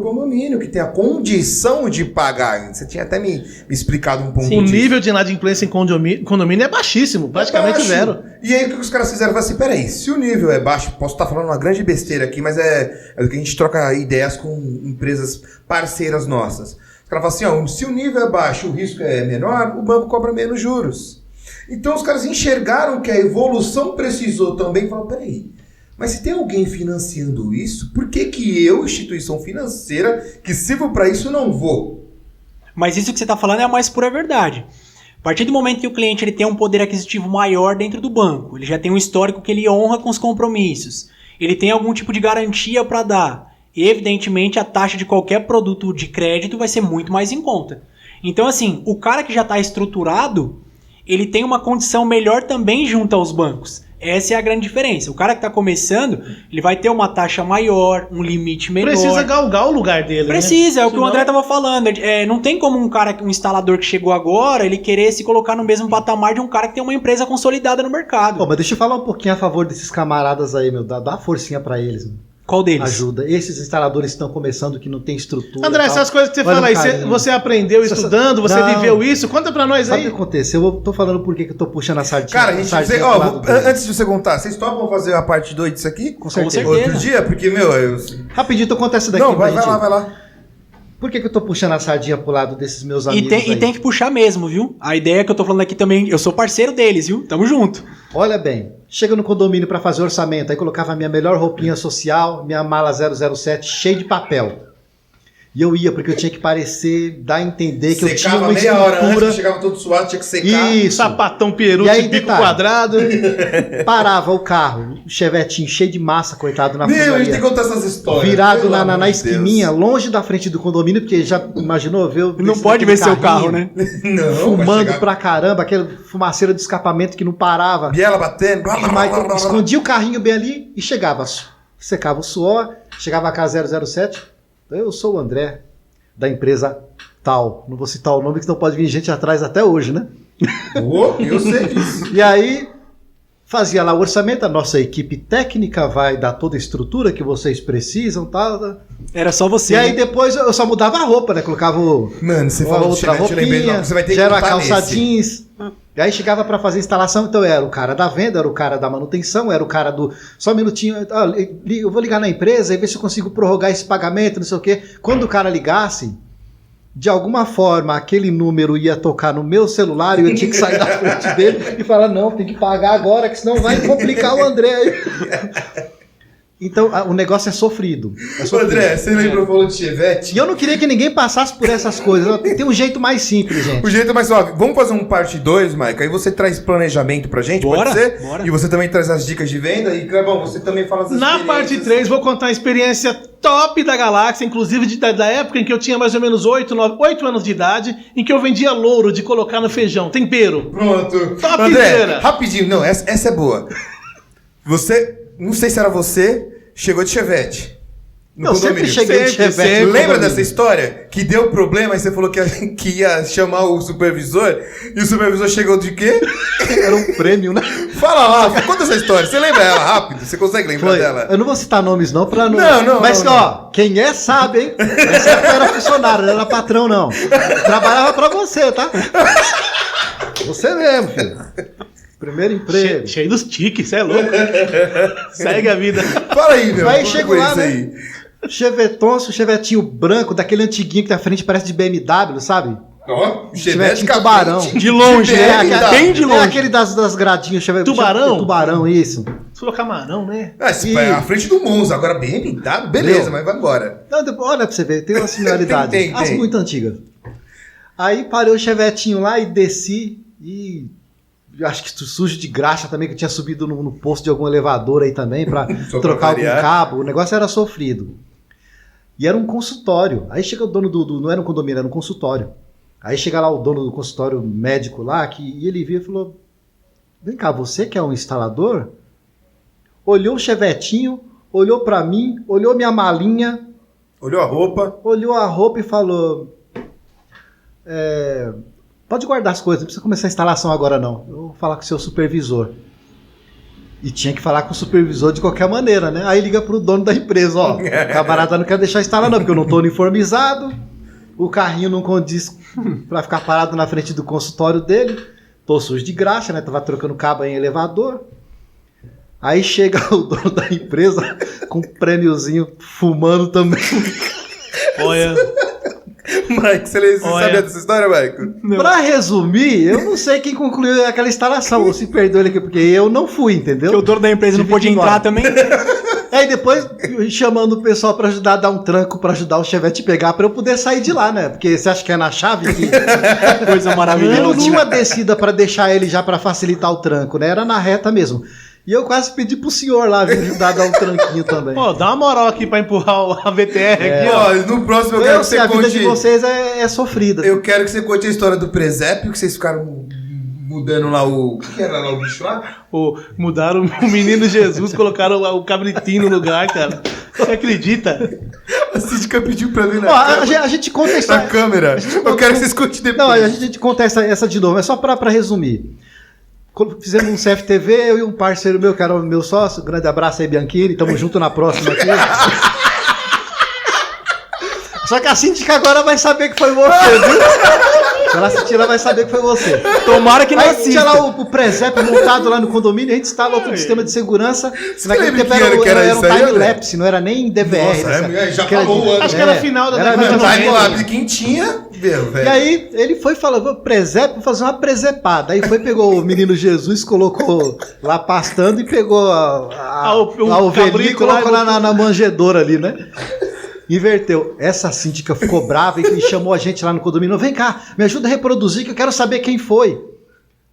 Speaker 1: condomínio, que tem a condição de pagar. Você tinha até me explicado um pouco
Speaker 2: O
Speaker 1: disso.
Speaker 2: nível de inadimplência em condomínio é baixíssimo, praticamente
Speaker 1: baixo.
Speaker 2: zero.
Speaker 1: E aí o que os caras fizeram? Falaram assim, peraí, se o nível é baixo, posso estar falando uma grande besteira aqui, mas é o que a gente troca ideias com empresas parceiras nossas. Os caras falam assim, se o nível é baixo, o risco é menor, o banco cobra menos juros. Então os caras enxergaram que a evolução precisou também, falaram, peraí, Mas se tem alguém financiando isso, por que que eu, instituição financeira, que sirvo para isso, não vou?
Speaker 4: Mas isso que você está falando é a mais pura verdade. A partir do momento que o cliente ele tem um poder aquisitivo maior dentro do banco, ele já tem um histórico que ele honra com os compromissos, ele tem algum tipo de garantia para dar, e evidentemente a taxa de qualquer produto de crédito vai ser muito mais em conta. Então assim, o cara que já está estruturado, ele tem uma condição melhor também junto aos bancos. Essa é a grande diferença. O cara que está começando, ele vai ter uma taxa maior, um limite menor.
Speaker 2: Precisa galgar o lugar dele.
Speaker 4: Precisa,
Speaker 2: né?
Speaker 4: É o que o André estava falando. Não tem como um instalador que chegou agora, ele querer se colocar no mesmo patamar de um cara que tem uma empresa consolidada no mercado.
Speaker 3: Pô, mas deixa eu falar um pouquinho a favor desses camaradas aí, meu. Dá uma forcinha pra eles, meu.
Speaker 4: Qual deles?
Speaker 3: Ajuda. Esses instaladores que estão começando, que não tem estrutura.
Speaker 2: André, essas coisas que você fala aí, você aprendeu estudando, você viveu isso, conta pra nós aí.
Speaker 3: Sabe o que aconteceu? Eu tô falando por que eu tô puxando a sardinha.
Speaker 1: Cara, antes de você contar, vocês topam fazer a parte 2 disso aqui?
Speaker 3: Com certeza.
Speaker 1: Outro dia? Porque,
Speaker 3: Rapidinho, então conta essa daqui.
Speaker 1: Não, vai lá.
Speaker 3: Por que eu tô puxando a sardinha pro lado desses meus amigos
Speaker 4: E tem que puxar mesmo, viu? A ideia que eu tô falando aqui também, eu sou parceiro deles, viu? Tamo junto.
Speaker 3: Olha bem, chega no condomínio pra fazer orçamento, aí colocava a minha melhor roupinha social, minha mala 007 cheia de papel. E eu ia, porque eu tinha que parecer, dar a entender que eu tinha uma
Speaker 1: meia hora antes,
Speaker 3: estrutura.
Speaker 1: chegava todo suado, tinha que secar.
Speaker 3: Isso.
Speaker 2: Sapatão peru
Speaker 3: E aí,
Speaker 2: de bico
Speaker 3: detalhe.
Speaker 2: quadrado.
Speaker 3: Parava o carro, o chevetinho cheio de massa, coitado, na
Speaker 1: Meu, a gente tem
Speaker 3: fundaria.
Speaker 1: que contar essas histórias.
Speaker 3: Virado
Speaker 1: pelo amor
Speaker 3: na
Speaker 1: de
Speaker 3: esquininha, longe da frente do condomínio, porque já imaginou ver o
Speaker 4: Não pode ver seu carro, né?
Speaker 1: Deus. Não,
Speaker 3: fumando
Speaker 1: vai chegar...
Speaker 3: pra caramba, aquela fumaceira de escapamento que não parava.
Speaker 1: Biela batendo.
Speaker 3: Mas escondia o carrinho bem ali e chegava. Secava o suor, chegava a casa 007. Eu sou o André, da empresa tal. Não vou citar o nome, que não pode vir gente atrás até hoje, né?
Speaker 1: Eu sei disso.
Speaker 3: E aí, fazia lá o orçamento, a nossa equipe técnica vai dar toda a estrutura que vocês precisam, tal.
Speaker 4: Era só você.
Speaker 3: E aí depois eu só mudava a roupa, né? Colocava
Speaker 1: Mano, você
Speaker 3: uma
Speaker 1: falou do
Speaker 3: outra
Speaker 1: chinete, eu lembrei,
Speaker 3: roupinha,
Speaker 1: não, você vai ter que
Speaker 3: já era
Speaker 1: contar
Speaker 3: calça
Speaker 1: nesse.
Speaker 3: jeans. E aí chegava pra fazer a instalação, então era o cara da venda, era o cara da manutenção, era o cara do... Só um minutinho, eu vou ligar na empresa e ver se eu consigo prorrogar esse pagamento, não sei o quê. Quando o cara ligasse, de alguma forma aquele número ia tocar no meu celular e eu tinha que sair da frente dele e falar, não, tem que pagar agora, que senão vai complicar o André aí. Então, o negócio é sofrido.
Speaker 1: André, você lembrou, falou de Chevette?
Speaker 3: E eu não queria que ninguém passasse por essas coisas. Tem um jeito mais simples, gente.
Speaker 1: O jeito é mais suave. Vamos fazer um parte 2, Maica? Aí você traz planejamento pra gente,
Speaker 4: Bora,
Speaker 1: pode ser?
Speaker 4: bora.
Speaker 1: E você também traz as dicas de venda. E, Clebão, você também fala as
Speaker 2: Na
Speaker 1: experiências.
Speaker 2: parte 3, vou contar a experiência top da galáxia, inclusive da época em que eu tinha mais ou menos 8 anos de idade, em que eu vendia louro de colocar no feijão, tempero.
Speaker 1: Pronto.
Speaker 2: Topzera.
Speaker 1: André, rapidinho. Não, essa é boa. Não sei se era você, chegou de Chevette. No
Speaker 3: Eu sempre
Speaker 1: condomínio.
Speaker 3: cheguei de
Speaker 2: Sempre,
Speaker 3: Chevette.
Speaker 2: sempre.
Speaker 3: no
Speaker 1: Lembra
Speaker 3: condomínio.
Speaker 1: dessa história? Que deu problema, aí você falou que ia chamar o supervisor, e o supervisor chegou de quê?
Speaker 3: Era um prêmio, né?
Speaker 1: Fala lá, conta essa história. Você lembra ela rápido? Você consegue lembrar
Speaker 3: Foi.
Speaker 1: dela?
Speaker 3: Eu não vou citar nomes não, pra não...
Speaker 1: Não,
Speaker 3: Mas,
Speaker 1: não,
Speaker 3: ó, quem é sabe, hein? Essa época era funcionário, não era patrão, não. Trabalhava pra você, tá? Você mesmo, filho. Primeiro emprego.
Speaker 2: Cheio dos tiques, você é louco. Segue a vida.
Speaker 1: Fala aí, meu.
Speaker 3: Aí
Speaker 1: como
Speaker 3: chego
Speaker 1: foi
Speaker 3: lá,
Speaker 1: isso
Speaker 3: né?
Speaker 1: aí?
Speaker 3: Chevetinho branco, daquele antiguinho que na frente parece de BMW, sabe?
Speaker 1: Ó,
Speaker 3: Chevette tubarão.
Speaker 4: De longe, né? Bem de longe.
Speaker 3: É aquele das gradinhas.
Speaker 2: Tubarão?
Speaker 3: Tubarão, isso.
Speaker 2: Você falou camarão, né?
Speaker 1: Esse é a frente do Monza, agora bem pintado, beleza, mas vai embora.
Speaker 3: Não, olha pra você ver, tem uma similaridade.
Speaker 1: Tem.
Speaker 3: As muito antigas. Aí parei o chevetinho lá e desci e... Acho que sujo de graxa também, que eu tinha subido no posto de algum elevador aí também pra
Speaker 1: Só
Speaker 3: trocar
Speaker 1: pra
Speaker 3: algum
Speaker 1: variar.
Speaker 3: cabo. O negócio era sofrido. E era um consultório. Aí chega o dono não era um condomínio, era um consultório. Aí chega lá o dono do consultório médico lá, e ele viu e falou: vem cá, você que é um instalador? Olhou o chevetinho, olhou pra mim, olhou minha malinha,
Speaker 1: Olhou a roupa.
Speaker 3: olhou a roupa e falou: pode guardar as coisas, não precisa começar a instalação agora não. Eu vou falar com o seu supervisor. E tinha que falar com o supervisor de qualquer maneira, né? Aí liga pro dono da empresa, ó. O camarada não quer deixar instalar não, porque eu não tô uniformizado, o carrinho não condiz pra ficar parado na frente do consultório dele, tô sujo de graxa, né? Tava trocando cabo em elevador. Aí chega o dono da empresa com um prêmiozinho fumando também.
Speaker 2: Olha.
Speaker 1: Mike, você sabia dessa história, Mike?
Speaker 3: Pra resumir, eu não sei quem concluiu aquela instalação, ou se perdeu ele aqui, porque eu não fui, entendeu?
Speaker 4: Que o dono da empresa não pôde entrar também.
Speaker 3: Aí depois, chamando o pessoal pra ajudar a dar um tranco, pra ajudar o Chevette a pegar, pra eu poder sair de lá, né? Porque você acha que é na chave? Que...
Speaker 4: Coisa maravilhosa.
Speaker 3: Eu não tinha uma descida pra deixar ele já pra facilitar o tranco, né? Era na reta mesmo. E eu quase pedi pro senhor lá vir ajudar a dar um tranquinho também.
Speaker 2: Pô, dá uma moral aqui pra empurrar a VTR aqui, ó.
Speaker 1: Ó, no próximo eu quero que você
Speaker 3: a vida
Speaker 1: conte...
Speaker 3: de vocês é sofrida.
Speaker 1: Eu quero que você conte a história do presépio, que vocês ficaram mudando lá o... O que era lá o bicho lá?
Speaker 2: Mudaram o menino Jesus, colocaram o cabritinho no lugar, cara. Você acredita?
Speaker 1: A Cíndica pediu pra ver
Speaker 3: Ó, a gente conta a história...
Speaker 1: na câmera. Eu quero que vocês contem depois.
Speaker 3: Não, a gente conta essa de novo, é só pra resumir. Quando fizemos um CFTV, eu e um parceiro meu, que era o meu sócio, grande abraço aí, Bianchini, tamo junto na próxima aqui. Só que a Cíndica agora vai saber que foi você, viu? Se ela assistir, ela vai saber que foi você.
Speaker 4: Tomara que não
Speaker 3: Aí
Speaker 4: assista.
Speaker 3: tinha lá o presépio montado lá no condomínio, a gente instalou todo o sistema de segurança.
Speaker 1: lembra
Speaker 3: Tempo
Speaker 1: que era
Speaker 3: era um
Speaker 1: isso aí,
Speaker 3: time-lapse, não era nem DVR.
Speaker 1: Nossa, já falou o ano.
Speaker 2: Acho que era a final da
Speaker 3: era
Speaker 2: década de 90.
Speaker 1: Time-lapse, quem tinha, velho.
Speaker 3: E aí ele foi falando, presépio, vou fazer uma presepada. Aí foi, pegou o menino Jesus, colocou lá pastando e pegou a ovelhinha e colocou lá na manjedoura ali, né? Inverteu. Essa síndica ficou brava e chamou a gente lá no condomínio. Vem cá, me ajuda a reproduzir que eu quero saber quem foi.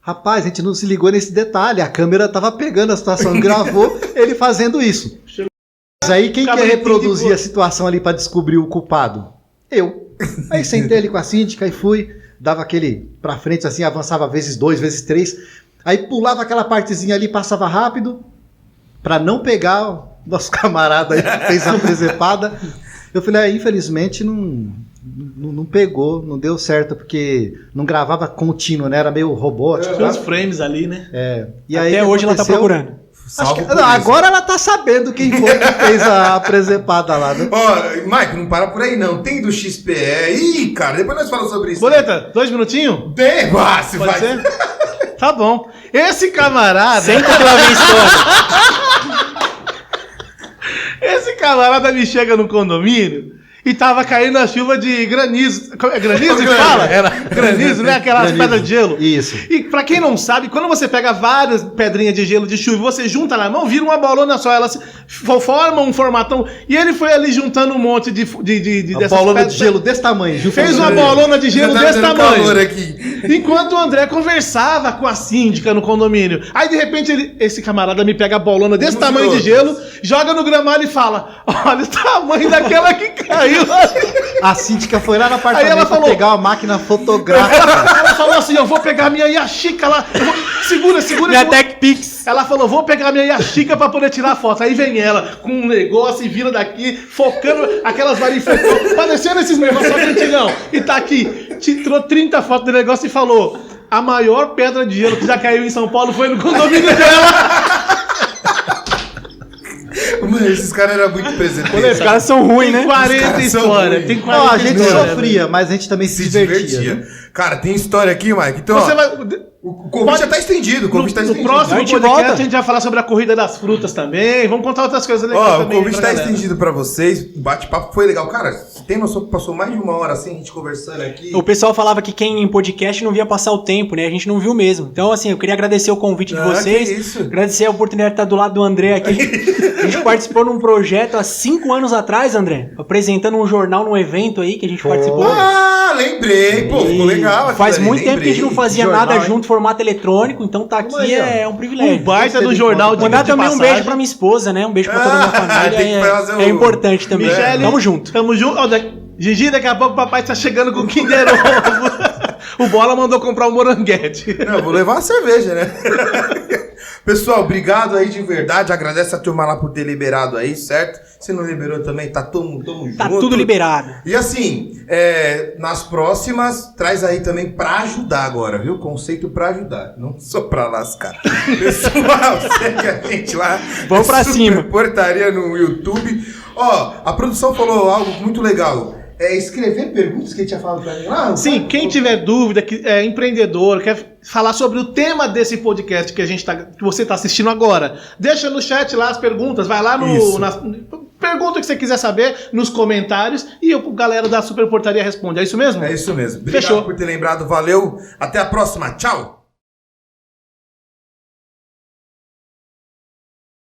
Speaker 3: Rapaz, a gente não se ligou nesse detalhe. A câmera tava pegando a situação e gravou ele fazendo isso. Mas aí quem quer reproduzir a situação ali para descobrir o culpado? Eu. Aí sentei ali com a síndica e fui. Dava aquele pra frente assim, avançava vezes 2, vezes 3. Aí pulava aquela partezinha ali, passava rápido para não pegar o nosso camarada aí que fez a presepada. Eu falei, infelizmente não pegou, não deu certo, porque não gravava contínuo, né? Era meio robótico.
Speaker 2: Tinha uns frames ali, né?
Speaker 3: E
Speaker 4: até
Speaker 3: aí,
Speaker 4: hoje ela tá procurando.
Speaker 3: Agora ela tá sabendo quem foi que fez a presepada lá, né?
Speaker 1: Ó, Mike, não para por aí não. Tem do XPE. Ih, cara, depois nós falamos sobre isso.
Speaker 2: Boleta, 2 minutinhos?
Speaker 1: Tem, se
Speaker 2: Pode
Speaker 1: vai.
Speaker 2: ser? Tá bom. Esse camarada...
Speaker 4: Senta que lá vem história.
Speaker 2: Esse camarada me chega no condomínio e tava caindo a chuva de granizo. É granizo que fala? Era granizo, né? Aquelas pedras de gelo.
Speaker 3: Isso.
Speaker 2: E pra quem não sabe, quando você pega várias pedrinhas de gelo de chuva e você junta na mão, vira uma bolona só. Elas formam um formatão. E ele foi ali juntando um monte de
Speaker 3: dessas bolona de gelo desse tamanho.
Speaker 2: Fez uma bolona de gelo
Speaker 1: Já tá
Speaker 2: desse
Speaker 1: dando
Speaker 2: tamanho.
Speaker 1: calor aqui.
Speaker 2: Enquanto o André conversava com a síndica no condomínio. Aí, de repente, esse camarada me pega a bolona desse tamanho de gelo, joga no gramado e fala: olha o tamanho daquela que caiu.
Speaker 3: A síndica foi lá no apartamento
Speaker 2: ela falou,
Speaker 3: pegar uma máquina fotográfica.
Speaker 2: Ela falou assim: eu vou pegar minha Yashica lá. Segura.
Speaker 4: Minha TechPix.
Speaker 2: Ela falou: vou pegar minha Yashica pra poder tirar foto. Aí vem ela com um negócio e vira daqui, focando aquelas varifocas, parecendo esses negócios antigão. E tá aqui, tirou 30 fotos do negócio e falou: a maior pedra de gelo que já caiu em São Paulo foi no condomínio dela.
Speaker 1: Mano, esses caras eram muito presentes.
Speaker 4: Os caras são ruins, né?
Speaker 2: 40 histórias. Tem 40
Speaker 3: Não, a gente
Speaker 2: histórias.
Speaker 3: sofria, mas a gente também se divertia. Né?
Speaker 1: Cara, tem história aqui, Mike. Então,
Speaker 2: Você
Speaker 1: ó,
Speaker 2: vai...
Speaker 1: o convite já tá estendido. O convite tá
Speaker 2: No
Speaker 1: estendido.
Speaker 2: próximo
Speaker 4: A gente
Speaker 2: podcast
Speaker 4: volta.
Speaker 2: a gente vai falar sobre a corrida das frutas também. Vamos contar outras coisas legais
Speaker 1: Ó, o
Speaker 2: também.
Speaker 1: convite
Speaker 2: pra
Speaker 1: tá
Speaker 2: galera.
Speaker 1: estendido pra vocês. O bate-papo foi legal. Cara, você tem noção que passou mais de 1 hora assim, a gente conversando aqui?
Speaker 4: O pessoal falava que quem em podcast não via passar o tempo, né? A gente não viu mesmo. Então, assim, eu queria agradecer o convite de vocês.
Speaker 1: que isso.
Speaker 4: Agradecer a oportunidade de estar do lado do André aqui. A gente participou num projeto há 5 anos atrás, André. Apresentando um jornal num evento aí que a gente participou.
Speaker 1: Ah, lembrei. Pô, ficou legal. aquilo
Speaker 4: Faz
Speaker 1: ali,
Speaker 4: muito tempo que a gente não fazia
Speaker 3: Jornal,
Speaker 4: nada
Speaker 3: hein?
Speaker 4: junto, formato eletrônico. Então tá aqui,
Speaker 3: aí, ó.
Speaker 4: é um privilégio.
Speaker 2: Um baita do jornal de
Speaker 4: Mandar também um
Speaker 2: passagem.
Speaker 4: beijo pra minha esposa, né? Um beijo pra toda a minha família.
Speaker 1: tem que fazer
Speaker 4: É importante também.
Speaker 2: Michele,
Speaker 4: Tamo junto.
Speaker 2: Tamo junto. Ó, Gigi, daqui a pouco o papai tá chegando com o Kinder Ovo. O Bola mandou comprar um moranguete.
Speaker 1: Não, eu vou levar uma cerveja, né? Pessoal, obrigado aí de verdade. Agradece a turma lá por ter liberado aí, certo? Se não liberou também, tá tamo junto.
Speaker 4: Tá tudo liberado.
Speaker 1: E assim, nas próximas, traz aí também pra ajudar agora, viu? Conceito pra ajudar, não só pra lascar. Pessoal, segue a gente lá.
Speaker 4: Vamos pra
Speaker 1: Super
Speaker 4: cima.
Speaker 1: Portaria no YouTube. Ó, a produção falou algo muito legal. Escrever perguntas que ele tinha falado pra mim lá.
Speaker 2: Sim, quem tiver dúvida, que é empreendedor, quer falar sobre o tema desse podcast que você está assistindo agora, deixa no chat lá as perguntas, vai lá
Speaker 1: Isso.
Speaker 2: Pergunta o que você quiser saber nos comentários e o galera da Super Portaria responde. É isso mesmo?
Speaker 1: É isso mesmo. Obrigado
Speaker 2: Fechou.
Speaker 1: por ter lembrado. Valeu. Até a próxima. Tchau.